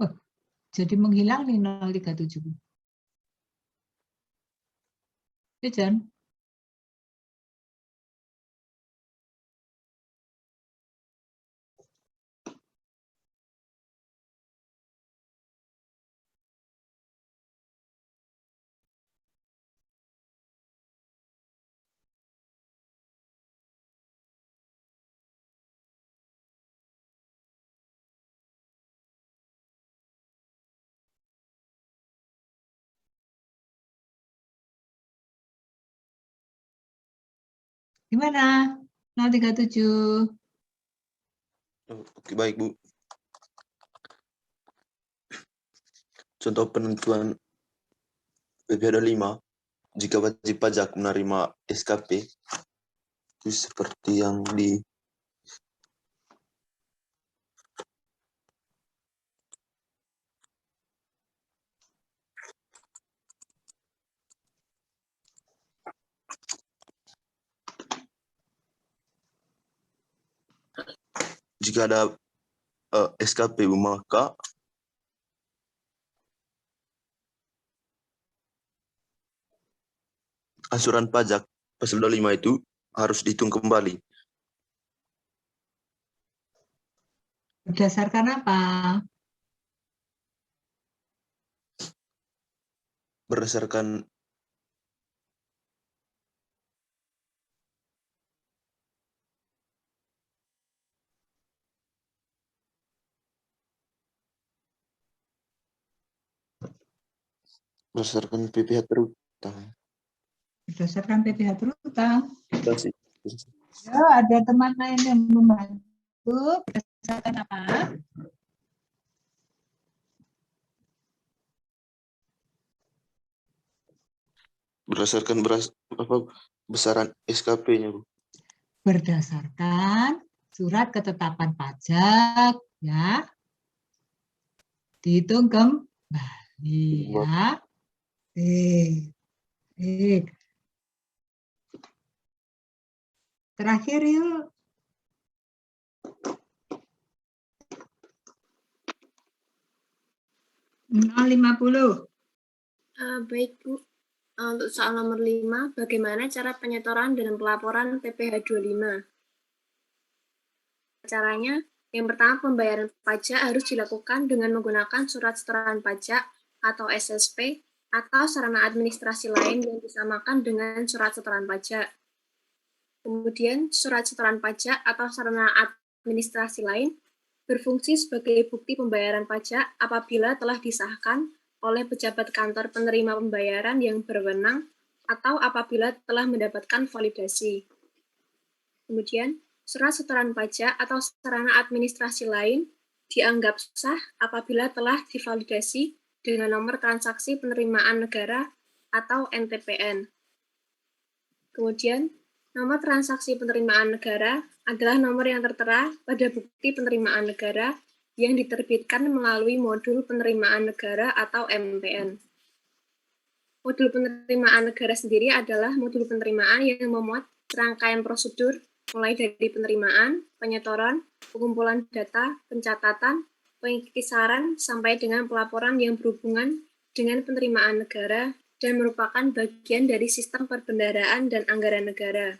Oh, jadi menghilang nih 037. Ya, Jan. Gimana? 037. Oke, baik, Bu. Contoh penentuan PPh 25, jika wajib pajak menerima SKP, itu seperti yang di jika ada SKP, maka angsuran pajak pasal 25 itu harus dihitung kembali. Berdasarkan apa? Berdasarkan Berdasarkan PPh terutang. Berdasarkan PPh terutang. Udah sih. Ya, ada teman lain yang membantu. Berdasarkan apa? Berdasarkan besaran SKP-nya, Bu. Berdasarkan surat ketetapan pajak, ya. Dihitung kembali, ya. Terakhir yuk. Nol 50. Baik, Bu. Untuk soal nomor 5, bagaimana cara penyetoran dan pelaporan PPh 25? Caranya, yang pertama pembayaran pajak harus dilakukan dengan menggunakan surat setoran pajak atau SSP atau sarana administrasi lain yang disamakan dengan surat setoran pajak. Kemudian, surat setoran pajak atau sarana administrasi lain berfungsi sebagai bukti pembayaran pajak apabila telah disahkan oleh pejabat kantor penerima pembayaran yang berwenang atau apabila telah mendapatkan validasi. Kemudian, surat setoran pajak atau sarana administrasi lain dianggap sah apabila telah divalidasi dengan nomor transaksi penerimaan negara atau NTPN. Kemudian, nomor transaksi penerimaan negara adalah nomor yang tertera pada bukti penerimaan negara yang diterbitkan melalui modul penerimaan negara atau MPN. Modul penerimaan negara sendiri adalah modul penerimaan yang memuat serangkaian prosedur mulai dari penerimaan, penyetoran, pengumpulan data, pencatatan, pengisaran, sampai dengan pelaporan yang berhubungan dengan penerimaan negara dan merupakan bagian dari sistem perbendaharaan dan anggaran negara.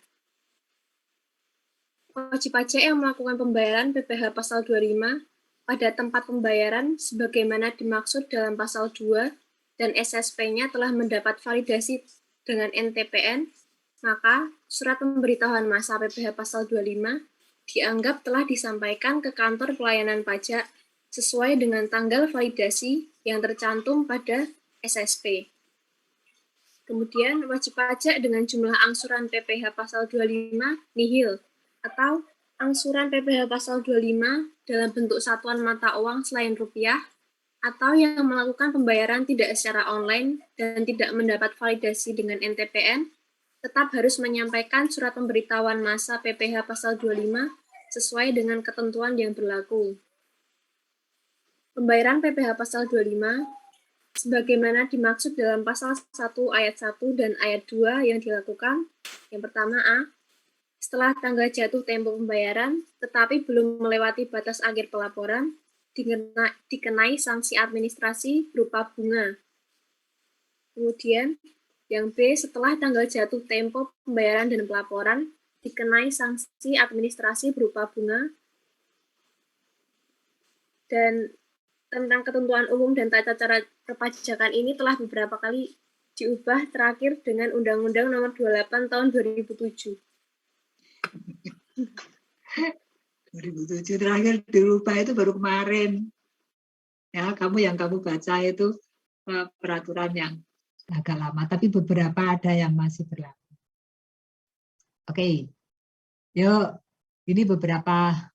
Wajib pajak yang melakukan pembayaran PPh pasal 25 pada tempat pembayaran sebagaimana dimaksud dalam pasal 2 dan SSP-nya telah mendapat validasi dengan NTPN, maka surat pemberitahuan masa PPh pasal 25 dianggap telah disampaikan ke kantor pelayanan pajak sesuai dengan tanggal validasi yang tercantum pada SSP. Kemudian wajib pajak dengan jumlah angsuran PPh pasal 25 nihil atau angsuran PPh pasal 25 dalam bentuk satuan mata uang selain rupiah atau yang melakukan pembayaran tidak secara online dan tidak mendapat validasi dengan NTPN tetap harus menyampaikan surat pemberitahuan masa PPh pasal 25 sesuai dengan ketentuan yang berlaku. Pembayaran PPh pasal 25 sebagaimana dimaksud dalam pasal 1 ayat 1 dan ayat 2 yang dilakukan. Yang pertama A. Setelah tanggal jatuh tempo pembayaran, tetapi belum melewati batas akhir pelaporan, dikenai sanksi administrasi berupa bunga. Kemudian, yang B. Setelah tanggal jatuh tempo pembayaran dan pelaporan, dikenai sanksi administrasi berupa bunga. Dan tentang ketentuan umum dan tata cara perpajakan ini telah beberapa kali diubah terakhir dengan Undang-Undang Nomor 28 Tahun 2007. 2007 terakhir dirubah itu baru kemarin. Ya, yang kamu baca itu peraturan yang agak lama, tapi beberapa ada yang masih berlaku. Oke. Yuk, ini beberapa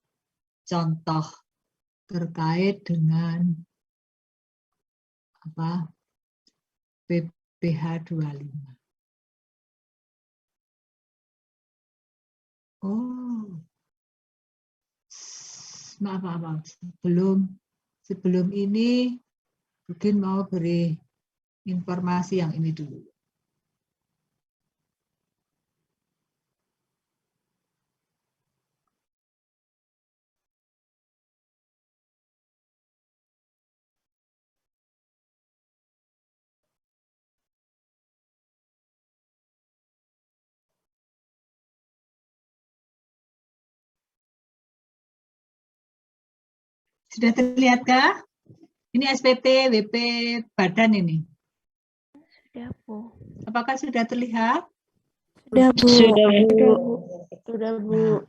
contoh terkait dengan PPh 25. Oh, maaf. Sebelum ini, mungkin mau beri informasi yang ini dulu. Sudah terlihatkah? Ini SPT, WP, badan ini. Sudah, Bu. Apakah sudah terlihat? Sudah, Bu. Sudah, Bu. Nah,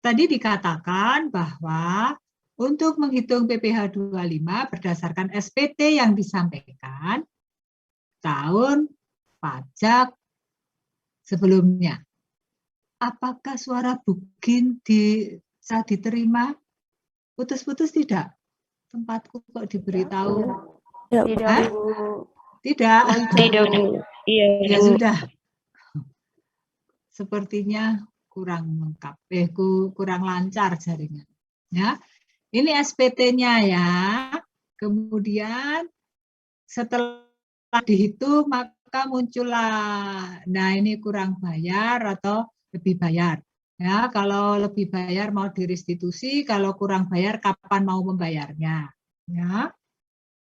tadi dikatakan bahwa Untuk menghitung PPh 25 berdasarkan SPT yang disampaikan tahun pajak sebelumnya. Apakah suara Bugin bisa diterima? Putus-putus tidak? Tempatku kok diberitahu. Tidak, Hah? Bu. Tidak. Tidak, Bu. Iya, Ya Bu. sudah. Sepertinya kurang lengkap. Kurang lancar jaringan. Ya. Ini SPT-nya ya. Kemudian setelah dihitung maka muncullah, nah ini kurang bayar atau lebih bayar. Ya, kalau lebih bayar mau direstitusi, kalau kurang bayar kapan mau membayarnya. Ya.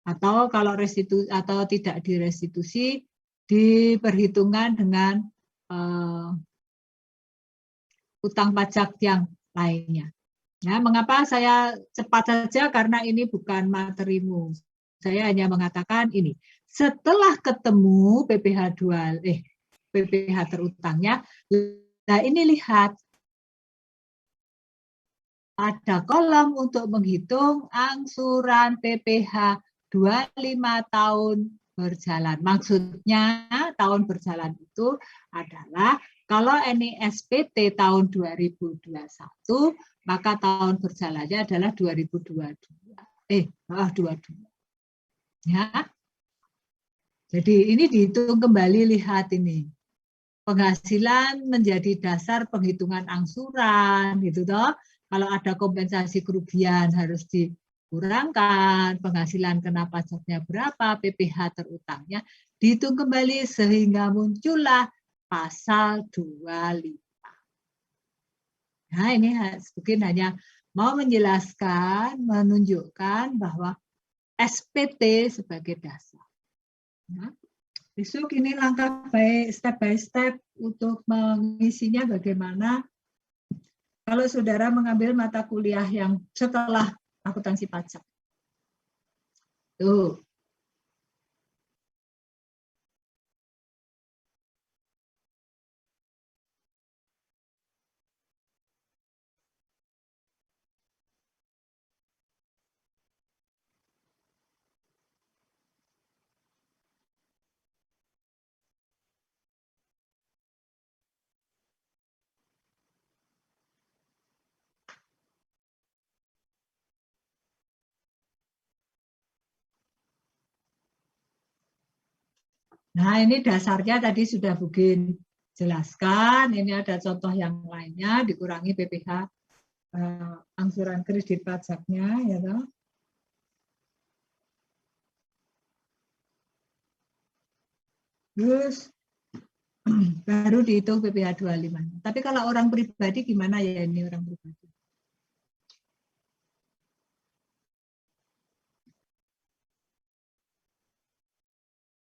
Atau kalau restitusi atau tidak direstitusi diperhitungkan dengan utang pajak yang lainnya. Ya, mengapa saya cepat saja? Karena ini bukan materimu. Saya hanya mengatakan ini. Setelah ketemu PPh terutangnya, nah ini lihat. Ada kolom untuk menghitung angsuran PPh 25 tahun berjalan. Maksudnya tahun berjalan itu adalah kalau ini SPT tahun 2021, maka tahun berjalannya adalah 2022. 22. Ya. Jadi ini dihitung kembali, lihat ini. Penghasilan menjadi dasar penghitungan angsuran, gitu toh. Kalau ada kompensasi kerugian harus dikurangkan, penghasilan kena pajaknya berapa, PPh terutangnya dihitung kembali sehingga muncullah pasal 25. Nah, ini mungkin hanya mau menjelaskan, menunjukkan bahwa SPT sebagai dasar. Nah, besok ini langkah step by step untuk mengisinya bagaimana. Kalau saudara mengambil mata kuliah yang setelah akuntansi pajak. Tuh. Nah, ini dasarnya tadi sudah Bugin jelaskan. Ini ada contoh yang lainnya, dikurangi PPh angsuran kredit pajaknya, ya toh. Terus baru dihitung PPh 25. Tapi kalau orang pribadi gimana ya ini orang pribadi?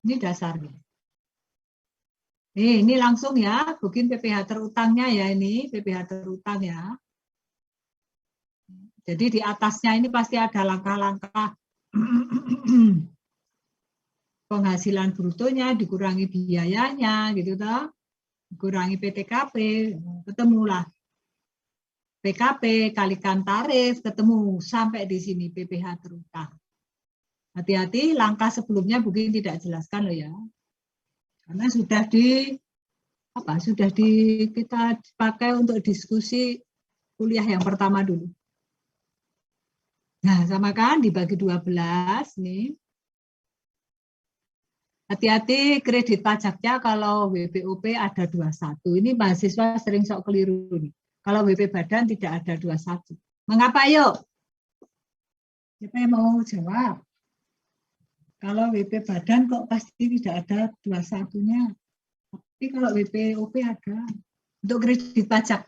Ini dasarnya. Ini langsung ya, Bugin PPh terutangnya ya ini, PPh terutang ya. Jadi di atasnya ini pasti ada langkah-langkah penghasilan brutonya, dikurangi biayanya, gitu toh. Dikurangi PTKP, ketemulah. PKP kalikan tarif, ketemu sampai di sini PPh terutang. Hati-hati, langkah sebelumnya Bugin tidak jelaskan loh ya. Karena sudah kita pakai untuk diskusi kuliah yang pertama dulu. Nah, sama kan dibagi 12 nih. Hati-hati kredit pajaknya kalau WPOP ada 21. Ini mahasiswa sering sok keliru nih. Kalau WP Badan tidak ada 21. Mengapa yuk? Siapa yang mau jawab? Kalau WP Badan kok pasti tidak ada 21-nya. Tapi kalau WPOP ada. Untuk kredit pajak.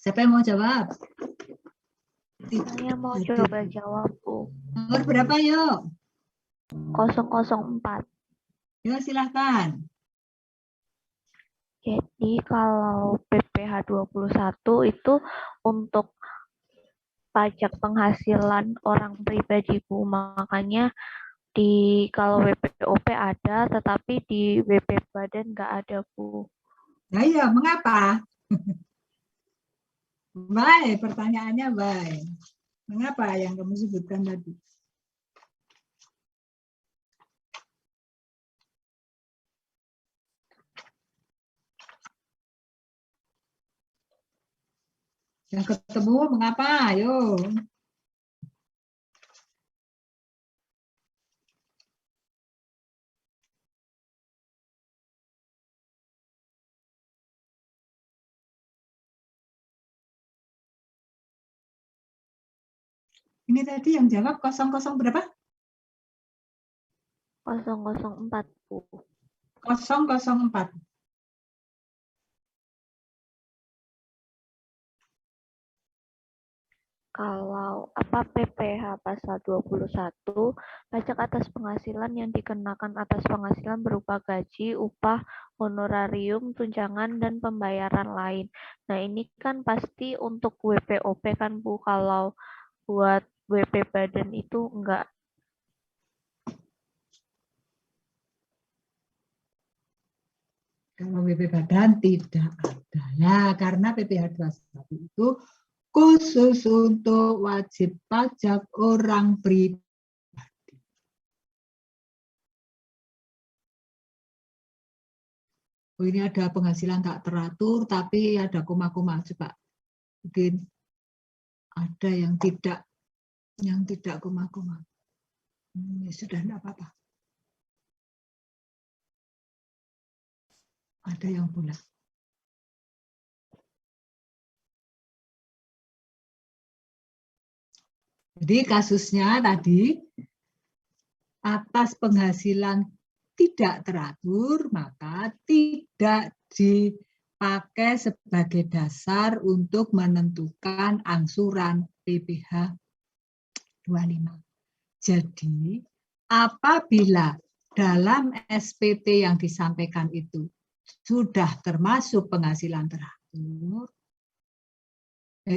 Siapa yang mau jawab? Saya mau coba jawab, Bu. Nomor berapa yuk? 004. Ya silahkan. Jadi kalau PPh 21 itu untuk pajak penghasilan orang pribadi, Bu. Makanya kalau WPOP ada, tetapi di WP Badan nggak ada, Bu. Nah iya, mengapa? Baik, pertanyaannya baik. Mengapa yang kamu sebutkan tadi? Yang ketemu mengapa? Ayo. Ini tadi yang jawab 00 berapa? 004, Bu. 004. Kalau PPh pasal 21, pajak atas penghasilan yang dikenakan atas penghasilan berupa gaji, upah, honorarium, tunjangan, dan pembayaran lain. Nah, ini kan pasti untuk WPOP kan, Bu. Kalau buat WP badan itu enggak. Kalau WP badan tidak ada. Nah, karena PPh 21 itu khusus untuk wajib pajak orang pribadi. Oh, ini ada penghasilan tak teratur, tapi ada koma-koma. Coba, mungkin ada yang tidak koma-koma. Sudah tidak apa-apa. Ada yang bulat. Jadi kasusnya tadi, atas penghasilan tidak teratur, maka tidak dipakai sebagai dasar untuk menentukan angsuran PPh 25. Jadi, apabila dalam SPT yang disampaikan itu sudah termasuk penghasilan teratur,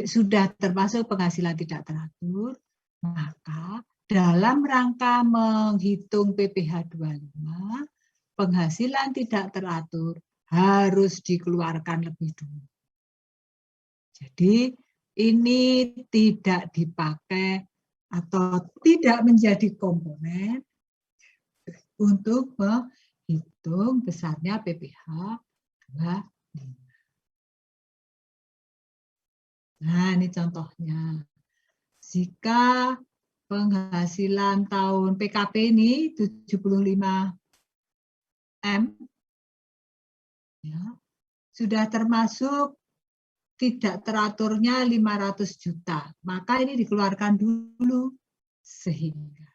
sudah termasuk penghasilan tidak teratur, maka dalam rangka menghitung PPh 25, penghasilan tidak teratur harus dikeluarkan lebih dulu. Jadi ini tidak dipakai atau tidak menjadi komponen untuk menghitung besarnya PPh 25. Nah, ini contohnya. Jika penghasilan tahun PKP ini 75 M, ya, sudah termasuk tidak teraturnya 500 juta, maka ini dikeluarkan dulu, sehingga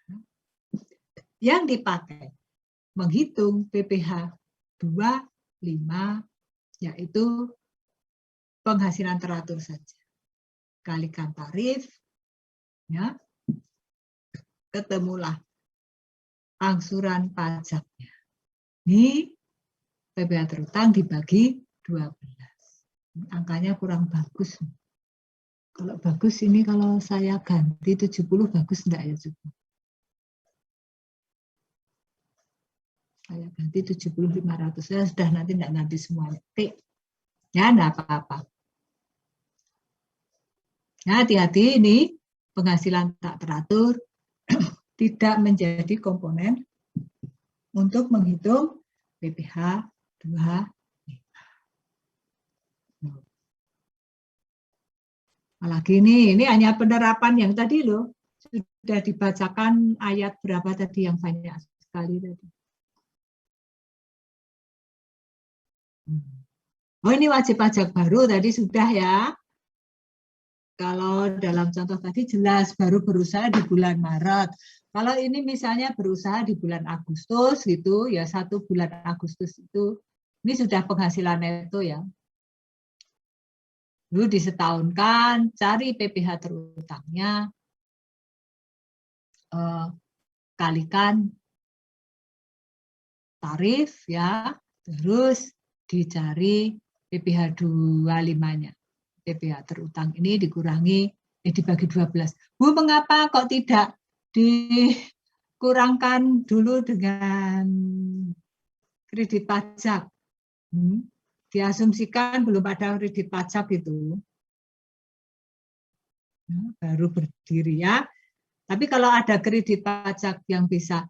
yang dipakai menghitung PPh 25 yaitu penghasilan teratur saja. Kalikan tarif, ya, ketemulah angsuran pajaknya. Ini PPh terutang dibagi 12. Angkanya kurang bagus. Kalau bagus ini kalau saya ganti 70 bagus enggak ya cukup? Saya ganti 70 500. Saya sudah nanti enggak ganti semuanya. Ya enggak apa-apa. Nah, hati-hati ini penghasilan tak teratur tidak menjadi komponen untuk menghitung PPh 25. Apalagi ini hanya penerapan yang tadi loh. Sudah dibacakan ayat berapa tadi yang banyak sekali tadi. Oh, ini wajib pajak baru tadi sudah ya. Kalau dalam contoh tadi jelas baru berusaha di bulan Maret. Kalau ini misalnya berusaha di bulan Agustus gitu, ya 1 bulan Agustus itu, ini sudah penghasilan neto ya. Dulu disetahunkan, cari PPh terutangnya, kalikan tarif ya, terus dicari PPh 25-nya. PPh terutang ini dikurangi, dibagi 12. Bu, mengapa kok tidak dikurangkan dulu dengan kredit pajak? diasumsikan belum ada kredit pajak itu. Baru berdiri ya. Tapi kalau ada kredit pajak yang bisa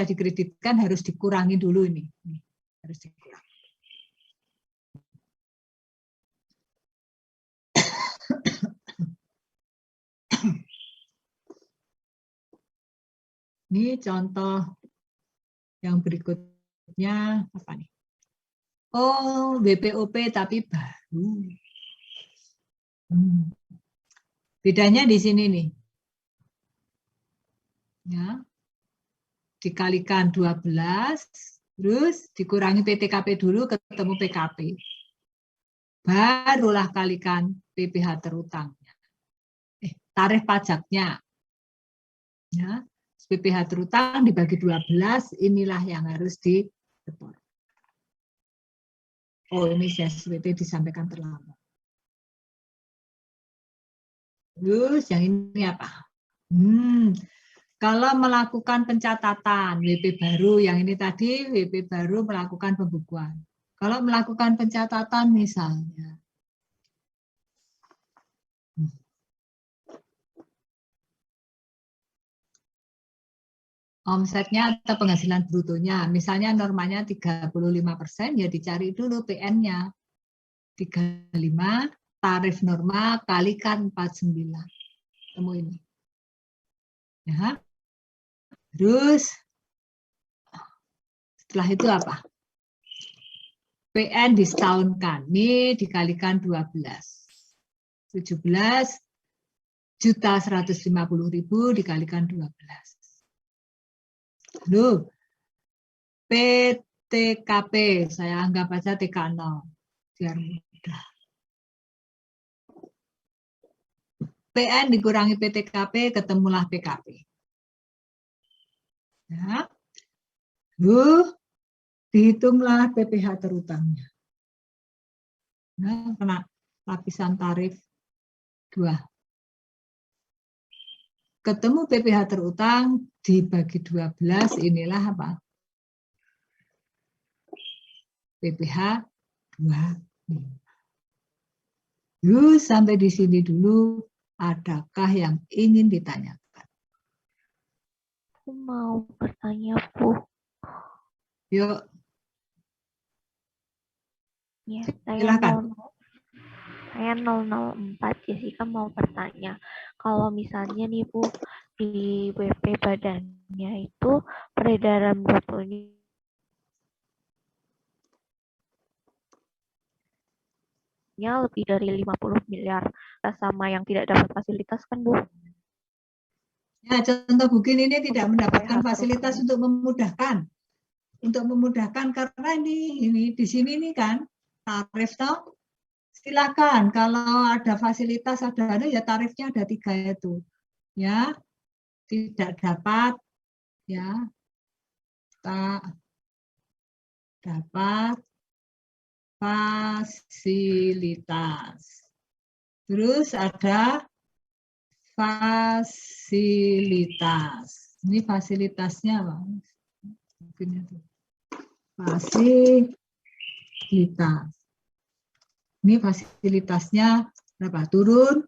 dikreditkan harus dikurangi dulu ini. Harus dikurangi. Ini contoh yang berikutnya apa nih? Oh, BPOP tapi baru. Bedanya di sini nih. Ya. Dikalikan 12, terus dikurangi PTKP dulu ketemu PKP. Barulah kalikan PPh terutangnya. Tarif pajaknya. Ya. PPh terutang dibagi 12, inilah yang harus disetor. Oh, ini CSWT disampaikan terlambat. Terus yang ini apa? Kalau melakukan pencatatan WP baru, yang ini tadi WP baru melakukan pembukuan. Kalau melakukan pencatatan misalnya, omsetnya atau penghasilan brutonya, misalnya normanya 35%, ya dicari dulu PN-nya. 35, tarif norma kalikan 49. Temu ini. Ya. Terus, setelah itu apa? PN disetahunkan. Ini dikalikan 12. 17.150.000 dikalikan 12. Lalu PTKP, saya anggap aja TK0, biar mudah. PN dikurangi PTKP, ketemulah PKP. Ya. Lalu dihitunglah PPh terutangnya. Nah, kena lapisan tarif 2. Ketemu PPh terutang dibagi 12, inilah apa? PPh 2. Yuk, sampai di sini dulu. Adakah yang ingin ditanyakan? Aku mau bertanya, Bu. Yuk. Ya, Silakan. Saya 004, Jessica mau bertanya. Kalau misalnya nih, Bu, di WP badannya itu peredaran brutonya lebih dari 50 miliar sama yang tidak dapat fasilitas kan, Bu? Ya, contoh begini ini tidak mendapatkan fasilitas untuk memudahkan. Untuk memudahkan karena ini di sini nih kan tarif toh. Silakan kalau ada fasilitas ada ya tarifnya ada 3 itu. Ya. Tidak dapat ya. Tak dapat fasilitas. Terus ada fasilitas. Ini fasilitasnya apa? Fasilitas. Ini fasilitasnya berapa? Turun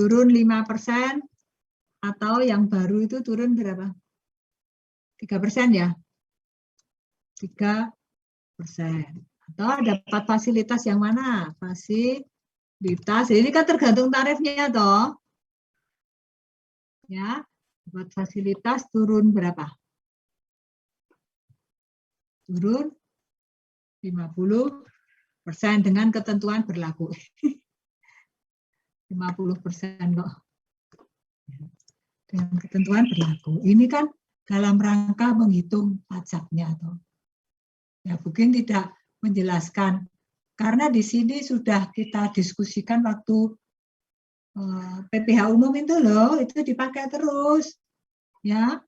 5%, atau yang baru itu turun berapa? 3% ya? 3%. Atau dapat fasilitas yang mana? Fasilitas. Ini kan tergantung tarifnya toh. Ya, dapat fasilitas turun berapa? Turun 50% dengan ketentuan berlaku. 50% kok. Dengan ketentuan berlaku. Ini kan dalam rangka menghitung pajaknya toh. Ya, mungkin tidak menjelaskan karena di sini sudah kita diskusikan waktu PPh umum itu loh, itu dipakai terus. Ya.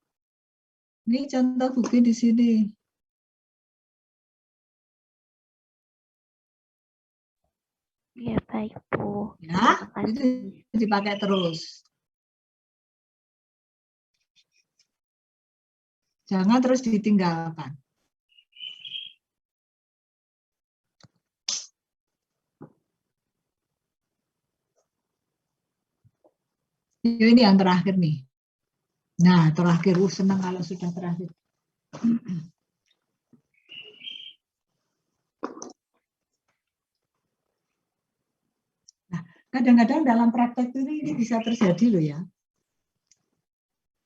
Ini contoh bukti di sini. Ya, baik, Bu. Ya, itu dipakai terus. Jangan terus ditinggalkan. Ini yang terakhir nih. Nah, terakhir, senang kalau sudah terakhir. Nah, kadang-kadang dalam praktek ini bisa terjadi loh ya.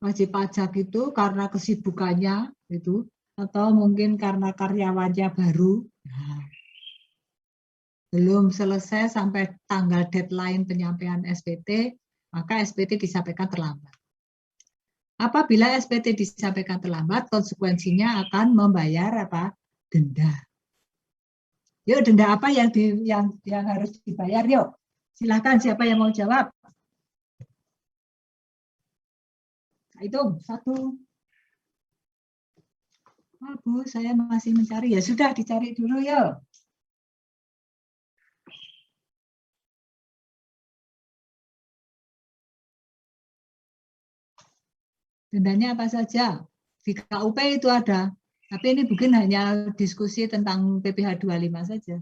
Wajib pajak itu karena kesibukannya itu, atau mungkin karena karyawannya baru, nah, belum selesai sampai tanggal deadline penyampaian SPT, maka SPT disampaikan terlambat. Apabila SPT disampaikan terlambat, konsekuensinya akan membayar apa? Denda. Yuk, denda apa yang harus dibayar? Yuk, silakan siapa yang mau jawab? Hitung, 1. Oh, Bu, saya masih mencari. Ya sudah, dicari dulu yuk. Dendanya apa saja? Di KUP itu ada. Tapi ini bukan hanya diskusi tentang PPh 25 saja.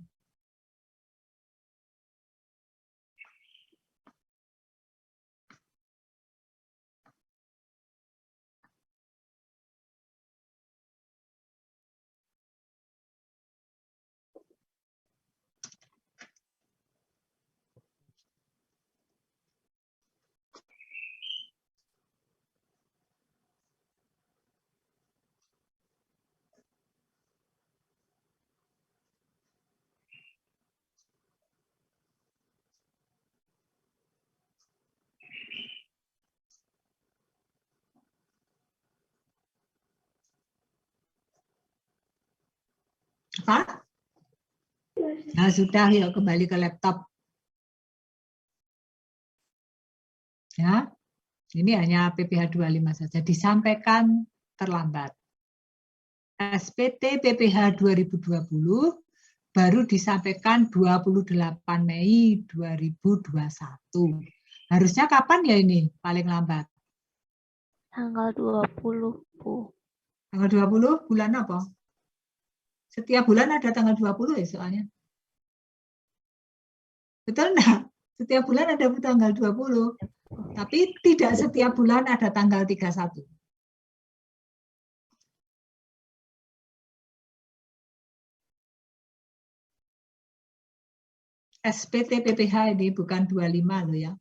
Apa? Nah, sudah, yuk kembali ke laptop. Ya, ini hanya PPh 25 saja, disampaikan terlambat. SPT PPh 2020 baru disampaikan 28 Mei 2021. Harusnya kapan ya ini paling lambat? Tanggal 20, Bu. Tanggal 20 bulan apa? Setiap bulan ada tanggal 20 ya soalnya. Betul enggak? Setiap bulan ada tanggal 20. Tapi tidak setiap bulan ada tanggal 31. SPT PPh ini bukan 25 loh ya.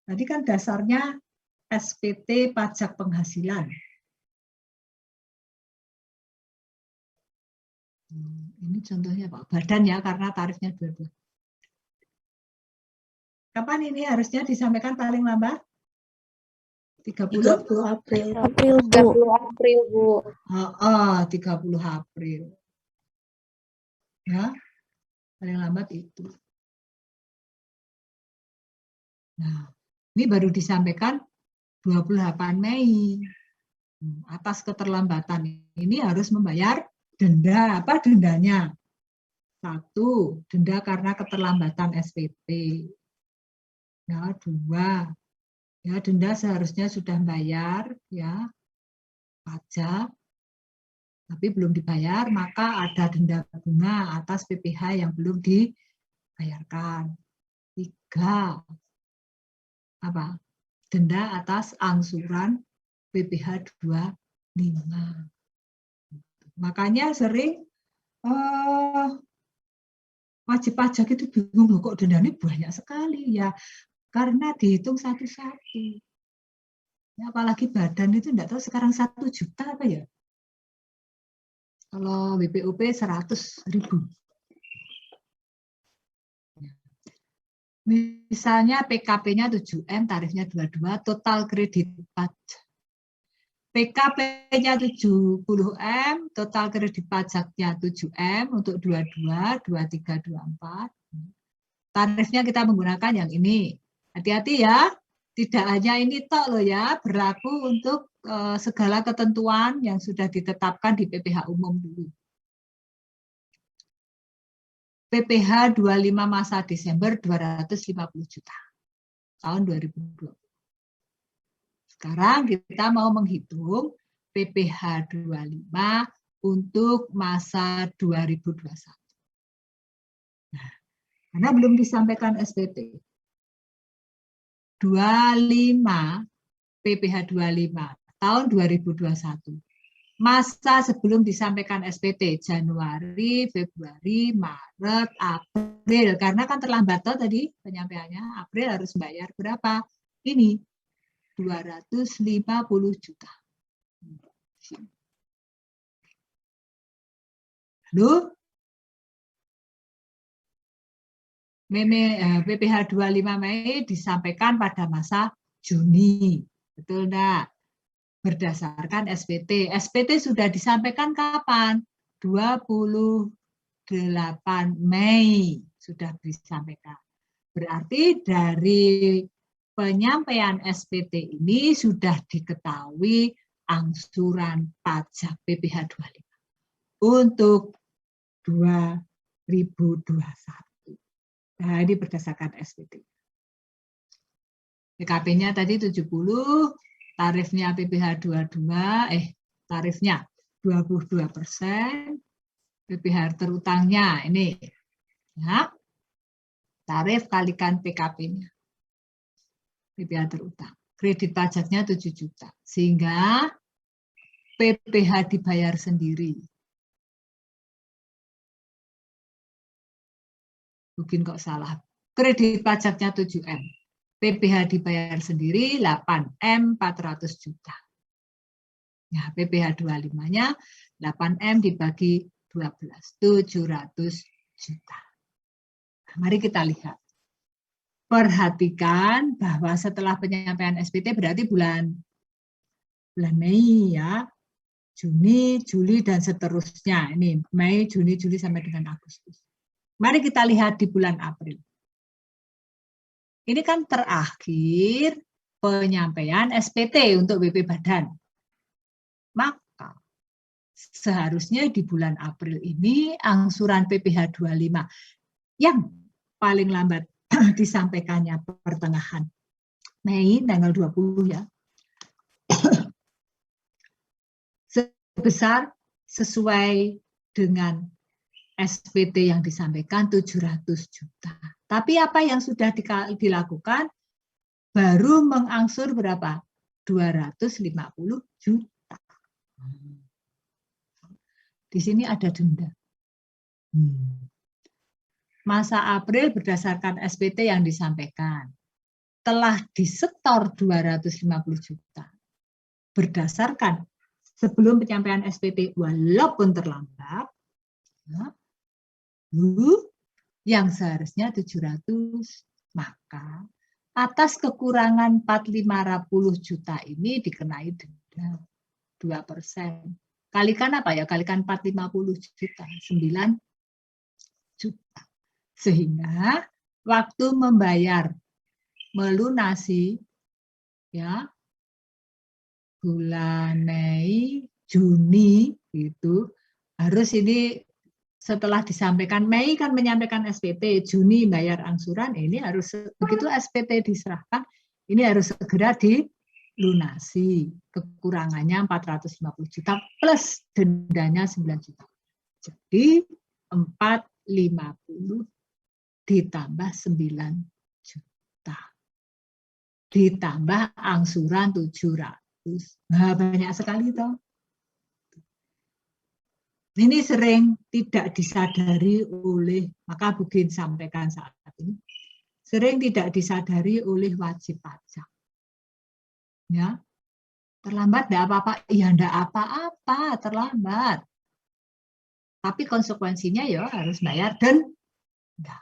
Tadi kan dasarnya SPT pajak penghasilan. Ini contohnya Pak, badan ya, karena tarifnya 12. Kapan ini harusnya disampaikan paling lambat? 30 April. 30 April, Bu. 30 April. Ya, paling lambat itu. Nah, ini baru disampaikan 28 Mei. Atas keterlambatan ini harus membayar denda. Apa dendanya? 1, denda karena keterlambatan SPT. Ya, 2, ya denda seharusnya sudah bayar ya pajak, tapi belum dibayar, maka ada denda bunga atas PPh yang belum dibayarkan. 3, apa? Denda atas angsuran PPh 25. Makanya sering wajib pajak itu bingung loh, kok dendanya banyak sekali ya, karena dihitung satu-satu. Ya, apalagi badan itu enggak tahu sekarang 1 juta apa ya? Kalau WPOP 100.000. Misalnya PKP-nya 7M, tarifnya 22, total kredit pajak. PKP-nya 70M, total kredit pajaknya 7M untuk 22, 23, 24. Tarifnya kita menggunakan yang ini. Hati-hati ya, tidak hanya ini tok loh ya, berlaku untuk segala ketentuan yang sudah ditetapkan di PPh umum dulu. PPh 25 masa Desember 250 juta tahun 2020. Sekarang kita mau menghitung PPh 25 untuk masa 2021. Nah, karena belum disampaikan SPT. 25 PPh 25 tahun 2021. Masa sebelum disampaikan SPT, Januari, Februari, Maret, April. Karena kan terlambat toh tadi penyampaiannya, April harus bayar berapa? Ini 250 juta. Lalu PPh 25 Mei disampaikan pada masa Juni. Betul enggak? Berdasarkan SPT. SPT sudah disampaikan kapan? 28 Mei sudah disampaikan. Berarti dari penyampaian SPT ini sudah diketahui angsuran pajak PPh 25 untuk 2021. Nah, ini berdasarkan SPT. PKP-nya tadi 70, tarifnya PPh 22, tarifnya 22%, PPh terutangnya ini, ya, tarif kalikan PKP-nya, PPh terutang, kredit pajaknya 7 juta, sehingga PPh dibayar sendiri. Mungkin kok salah, kredit pajaknya 7M. PPh dibayar sendiri 8M 400 juta. Ya, PPh 25-nya 8M dibagi 12, 700 juta. Nah, mari kita lihat. Perhatikan bahwa setelah penyampaian SPT berarti bulan Mei ya, Juni, Juli dan seterusnya. Ini Mei, Juni, Juli sampai dengan Agustus. Mari kita lihat di bulan April. Ini kan terakhir penyampaian SPT untuk BP Badan. Maka seharusnya di bulan April ini angsuran PPh 25 yang paling lambat disampaikannya pertengahan Mei tanggal 20 ya. Sebesar sesuai dengan SPT yang disampaikan 700 juta. Tapi apa yang sudah dilakukan? Baru mengangsur berapa? 250 juta. Di sini ada denda. Masa April berdasarkan SPT yang disampaikan. Telah disetor 250 juta. Berdasarkan sebelum penyampaian SPT walaupun terlambat, ya, yang seharusnya 700, maka atas kekurangan 450 juta ini dikenai denda 2%. Kalikan apa ya? Kalikan 450 juta, 9 juta. Sehingga waktu membayar melunasi ya bulan Mei, Juni itu harus ini setelah disampaikan Mei kan menyampaikan SPT, Juni bayar angsuran, ini harus begitu SPT diserahkan, ini harus segera dilunasi. Kekurangannya 450 juta plus dendanya 9 juta. Jadi 450 ditambah 9 juta. Ditambah angsuran 700. Nah, banyak sekali toh. Ini sering tidak disadari oleh, maka Bugin sampaikan saat ini, sering tidak disadari oleh wajib pajak. Ya, terlambat enggak apa-apa, ya enggak apa-apa, terlambat. Tapi konsekuensinya ya harus bayar denda.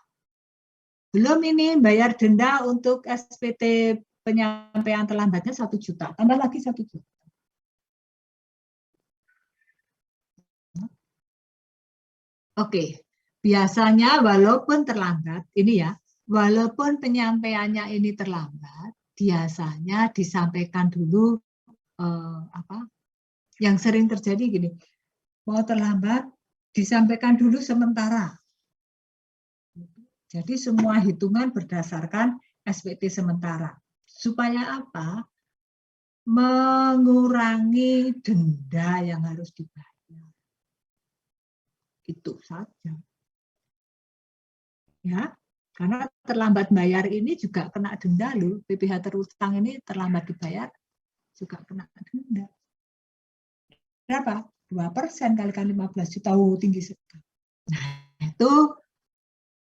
Belum ini bayar denda untuk SPT penyampaian terlambatnya 1 juta, tambah lagi 1 juta. Oke, biasanya walaupun terlambat, ini ya, walaupun penyampaiannya ini terlambat, biasanya disampaikan dulu yang sering terjadi gini, mau terlambat disampaikan dulu sementara. Jadi semua hitungan berdasarkan SPT sementara. Supaya apa? mengurangi denda yang harus dibayar. Itu saja. Ya, karena terlambat bayar ini juga kena denda loh. PPh terutang ini terlambat dibayar juga kena denda. Berapa? 2% kalikan 15 juta, tinggi sekali. Nah, itu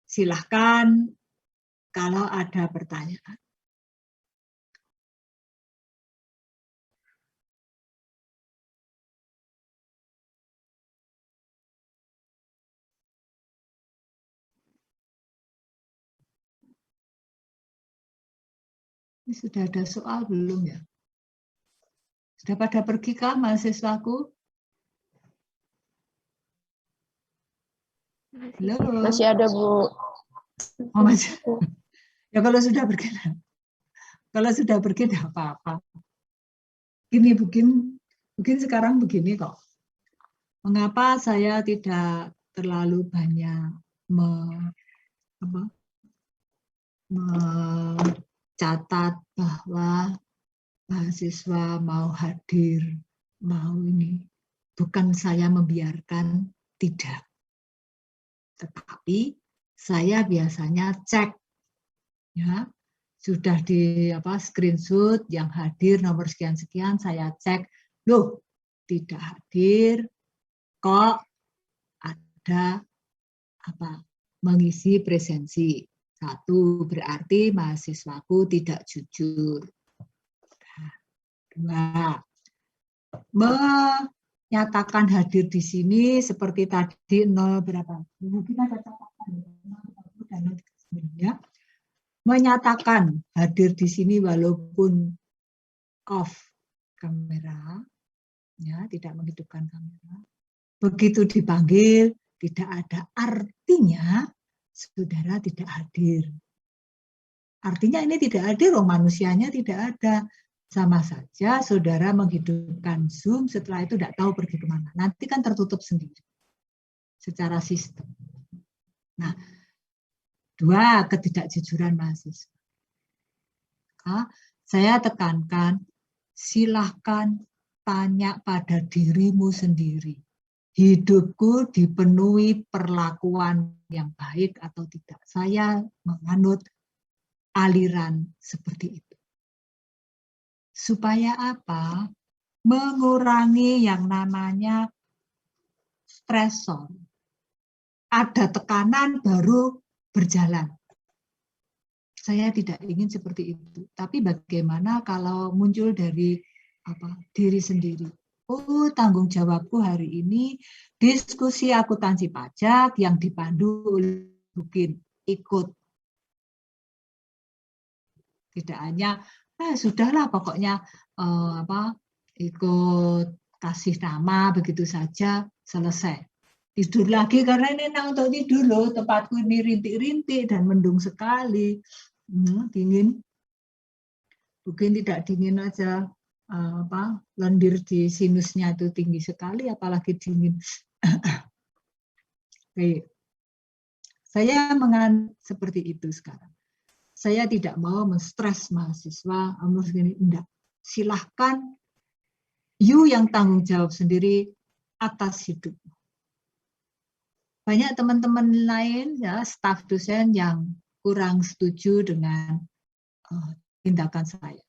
silahkan kalau ada pertanyaan. Ini sudah ada soal belum ya? Sudah pada pergi kah mahasiswaku? Halo. Masih ada, Bu. Oh, masih. Ya kalau sudah pergi tidak apa-apa. Ini mungkin sekarang begini kok. Mengapa saya tidak terlalu banyak mencatat bahwa mahasiswa mau hadir, mau ini. Bukan saya membiarkan, tidak. Tetapi saya biasanya cek, ya, sudah di screenshot yang hadir nomor sekian-sekian, saya cek, loh tidak hadir, kok ada mengisi presensi. 1, berarti mahasiswaku tidak jujur. 2, menyatakan hadir di sini seperti tadi 0 berapa? Mungkin ada catatan ya. Menyatakan hadir di sini walaupun off kamera, ya, tidak menghidupkan kamera. Begitu dipanggil, tidak ada artinya saudara tidak hadir. Artinya ini tidak hadir, manusianya tidak ada. Sama saja saudara menghidupkan Zoom, setelah itu tidak tahu pergi kemana. Nanti kan tertutup sendiri secara sistem. Nah, 2, ketidakjujuran mahasiswa. Saya tekankan, silahkan tanya pada dirimu sendiri. Hidupku dipenuhi perlakuan yang baik atau tidak. Saya menganut aliran seperti itu. Supaya apa? Mengurangi yang namanya stresor. Ada tekanan baru berjalan. Saya tidak ingin seperti itu. Tapi bagaimana kalau muncul dari diri sendiri? Oh, tanggung jawabku hari ini diskusi akuntansi pajak yang dipandu oleh Bukin, ikut. Tidak hanya sudahlah pokoknya ikut kasih nama begitu saja selesai. Tidur lagi karena ini enak untuk tidur loh, tempatku ini rintik-rintik dan mendung sekali. Dingin. Mungkin tidak dingin aja, lendir di sinusnya itu tinggi sekali, apalagi dingin. Baik. Saya menganut seperti itu sekarang. Saya tidak mau menstres mahasiswa, enggak. Silahkan you yang tanggung jawab sendiri atas hidup. Banyak teman-teman lain, ya, staf dosen yang kurang setuju dengan tindakan saya.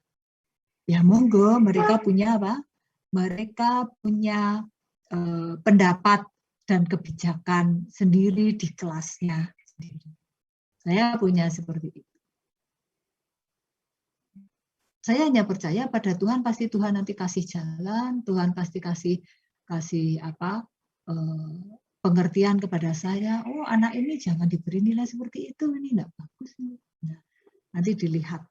Ya monggo, mereka punya apa? Mereka punya pendapat dan kebijakan sendiri di kelasnya sendiri. Saya punya seperti itu. Saya hanya percaya pada Tuhan, pasti Tuhan nanti kasih jalan, Tuhan pasti kasih pengertian kepada saya. Oh, anak ini jangan diberi nilai seperti itu, ini enggak bagus. Nah, nanti dilihat.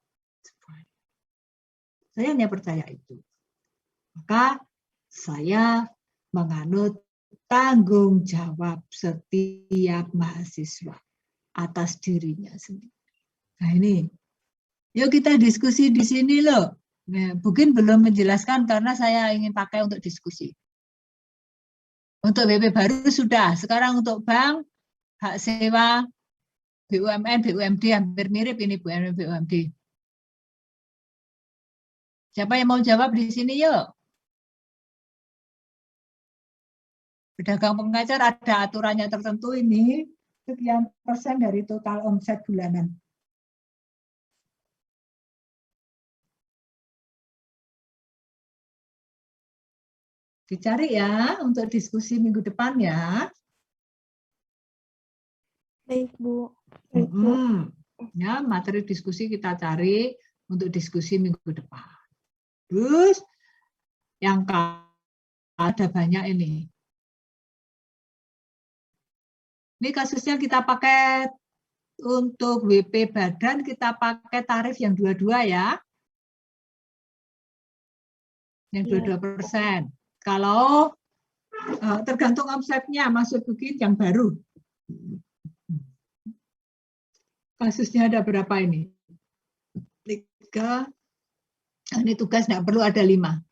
Saya hanya percaya itu. Maka saya menganut tanggung jawab setiap mahasiswa atas dirinya sendiri. Nah ini, yuk kita diskusi di sini loh. Nah, mungkin belum menjelaskan karena saya ingin pakai untuk diskusi. Untuk BP baru sudah, sekarang untuk bank, hak sewa, BUMN, BUMD hampir mirip ini BUMN, BUMD. Siapa yang mau jawab di sini yuk? Pedagang pengajar ada aturannya tertentu ini, sekian persen dari total omset bulanan. Dicari ya untuk diskusi minggu depan ya. Baik, Bu. Baik, Bu. Ya, materi diskusi kita cari untuk diskusi minggu depan. Terus yang ada banyak ini. Ini kasusnya kita pakai untuk WP badan, kita pakai tarif yang 22 ya. Yang 22%. Kalau tergantung omsetnya, masuk bukit yang baru. Kasusnya ada berapa ini? 3. Ini tugas nggak perlu ada 5.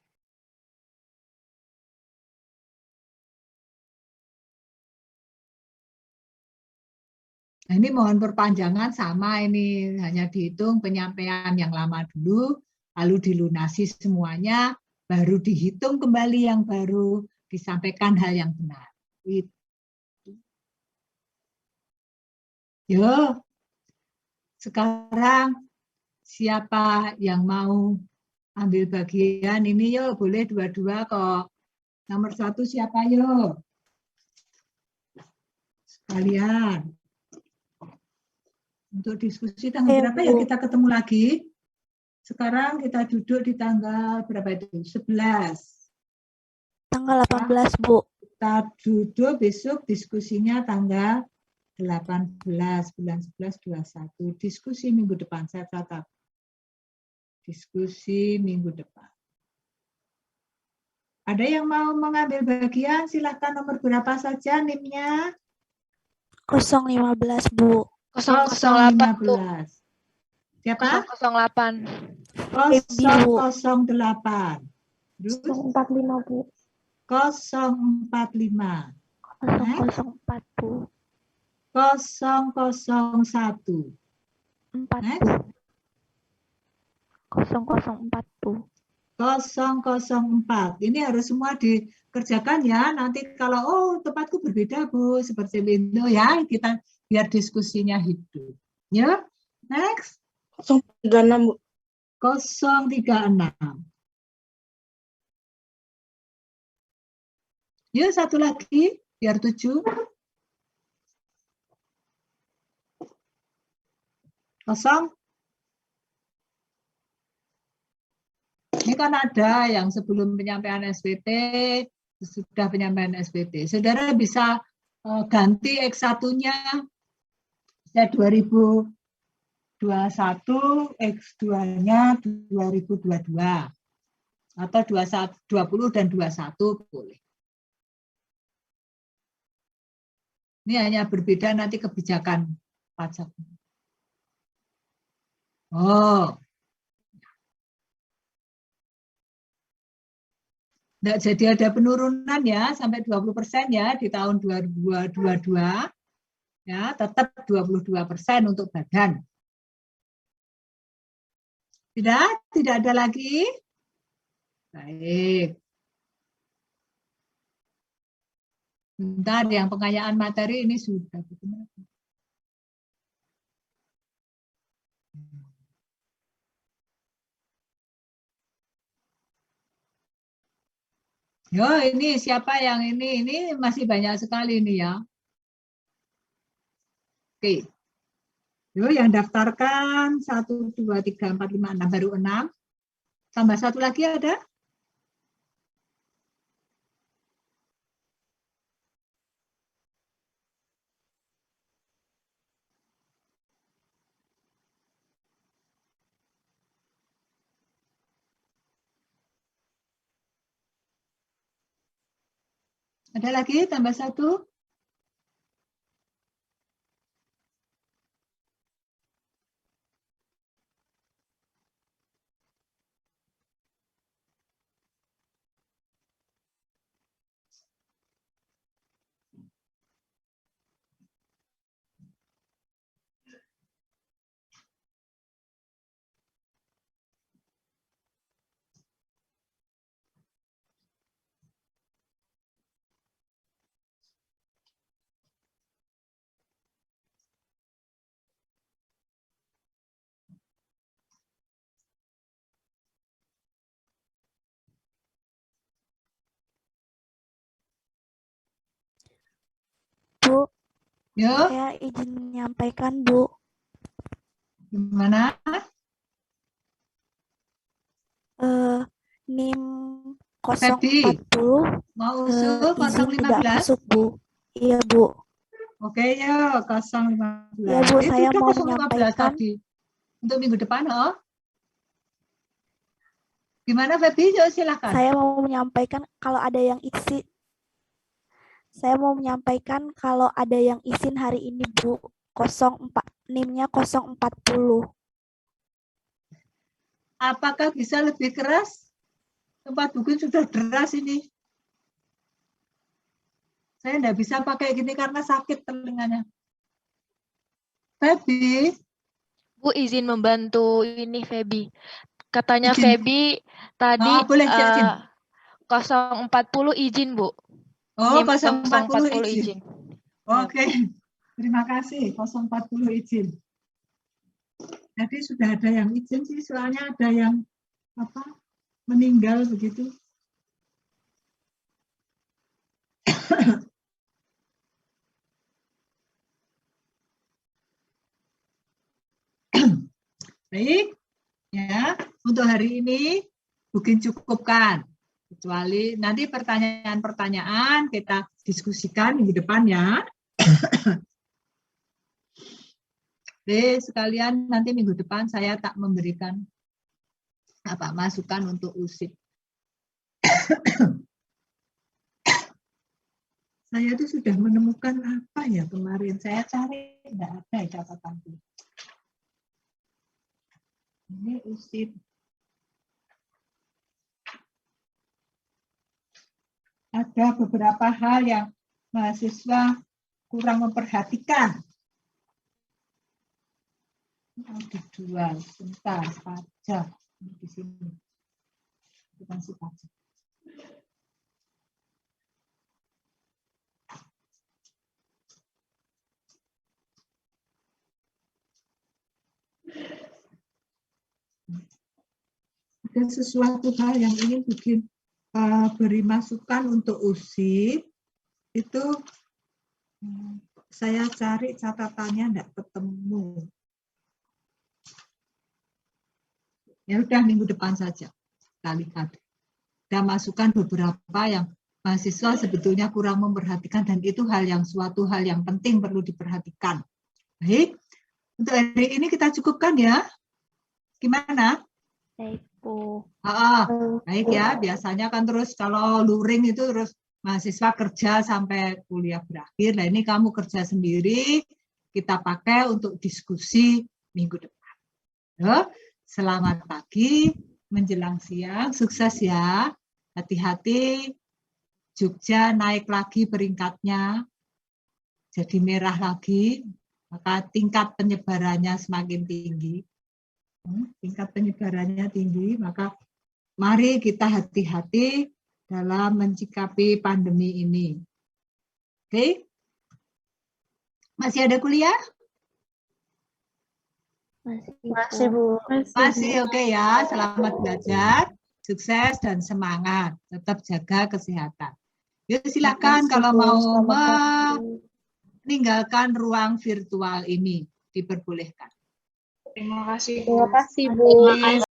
Nah, ini mohon perpanjangan sama ini, hanya dihitung penyampaian yang lama dulu, lalu dilunasi semuanya, baru dihitung kembali yang baru, disampaikan hal yang benar. Yo, sekarang siapa yang mau ambil bagian ini yo, boleh dua-dua kok. Nomor 1 siapa yo? Sekalian. Untuk diskusi tanggal berapa ya kita ketemu lagi? Sekarang kita duduk di tanggal berapa itu? 11. Tanggal 18, Bu. Kita duduk besok diskusinya tanggal 18 bulan 11 21. Diskusi minggu depan saya catat. Diskusi minggu depan. Ada yang mau mengambil bagian? Silahkan nomor berapa saja NIM-nya? 015, Bu. 015. Siapa? 008. 008. Terus 045, Bu. 045. 004, Bu. 001. 4, Next. Bu. 004, Bu. 004. Ini harus semua dikerjakan ya. Nanti kalau tempatku berbeda Bu, seperti itu ya, kita biar diskusinya hidup. Ya. Next. 036, Bu. 036. Yuk satu lagi, biar 7. 0. Ini kan ada yang sebelum penyampaian SPT, sudah penyampaian SPT. Saudara bisa ganti X1-nya ya 2021, X2-nya 2022. Atau 20 dan 21 boleh. Ini hanya berbeda nanti kebijakan pajak. Oh. Nggak jadi ada penurunan ya, sampai 20% ya di tahun 2022. Ya, tetap 22% untuk badan. Tidak ada lagi? Baik. Bentar, yang pengayaan materi ini sudah. Yo, ini siapa yang ini? Ini masih banyak sekali ini ya. Oke. Yo, yang daftarkan 1, 2, 3, 4, 5, 6, baru 6. Tambah 1 lagi ada? Ada lagi tambah 1? Yuk, Saya izin menyampaikan, Bu. gimana? NIM Feby, 040 mau usul izin tidak 015? masuk, Bu. Iya, Bu. Oke, yuk 015. Iya, Bu, Itu saya udah mau 015 menyampaikan. tadi. Untuk minggu depan, oh. Gimana Feby? Yuk silakan. Saya mau menyampaikan kalau ada yang izin. Saya mau menyampaikan kalau ada yang izin hari ini, Bu. 04 NIM-nya 040. Apakah bisa lebih keras? Tempat buku sudah deras ini. Saya tidak bisa pakai gini karena sakit telinganya. Feby, Bu izin membantu ini Feby. Katanya izin. Feby tadi Boleh izin. 040 izin, Bu. Oh, NIM 040 izin. izin. Oke, terima kasih. 040 izin. Jadi sudah ada yang izin sih, soalnya ada yang meninggal begitu. Baik, ya untuk hari ini mungkin cukupkan. Kecuali nanti pertanyaan-pertanyaan kita diskusikan minggu depan ya. Oke, sekalian nanti minggu depan saya tak memberikan masukan untuk USIP. Saya itu sudah menemukan apa ya kemarin, saya cari tidak ada catatanku. Ini USIP. Ada beberapa hal yang mahasiswa kurang memperhatikan. Ada dua, sebentar, pajak di sini. Bukan si pajak. Ada sesuatu hal yang ingin bikin beri masukan untuk USIP, itu saya cari catatannya tidak ketemu. Ya udah minggu depan saja kita lihat. Ada masukan beberapa yang mahasiswa sebetulnya kurang memperhatikan dan itu suatu hal yang penting perlu diperhatikan. Baik, untuk hari ini kita cukupkan ya. Gimana? Baik, Bu. Baik ya, biasanya kan terus kalau luring itu terus mahasiswa kerja sampai kuliah berakhir. Nah ini kamu kerja sendiri, kita pakai untuk diskusi minggu depan. Selamat pagi, menjelang siang, sukses ya. Hati-hati, Jogja naik lagi peringkatnya, jadi merah lagi, maka tingkat penyebarannya semakin tinggi. Tingkat penyebarannya tinggi, maka mari kita hati-hati dalam mencikapi pandemi ini. Oke? Masih ada kuliah? Masih, Bu. Masih, oke ya. Selamat belajar, sukses dan semangat. Tetap jaga kesehatan. Yuk silakan kalau mau meninggalkan ruang virtual ini diperbolehkan. Terima kasih, Terima kasih, Bu.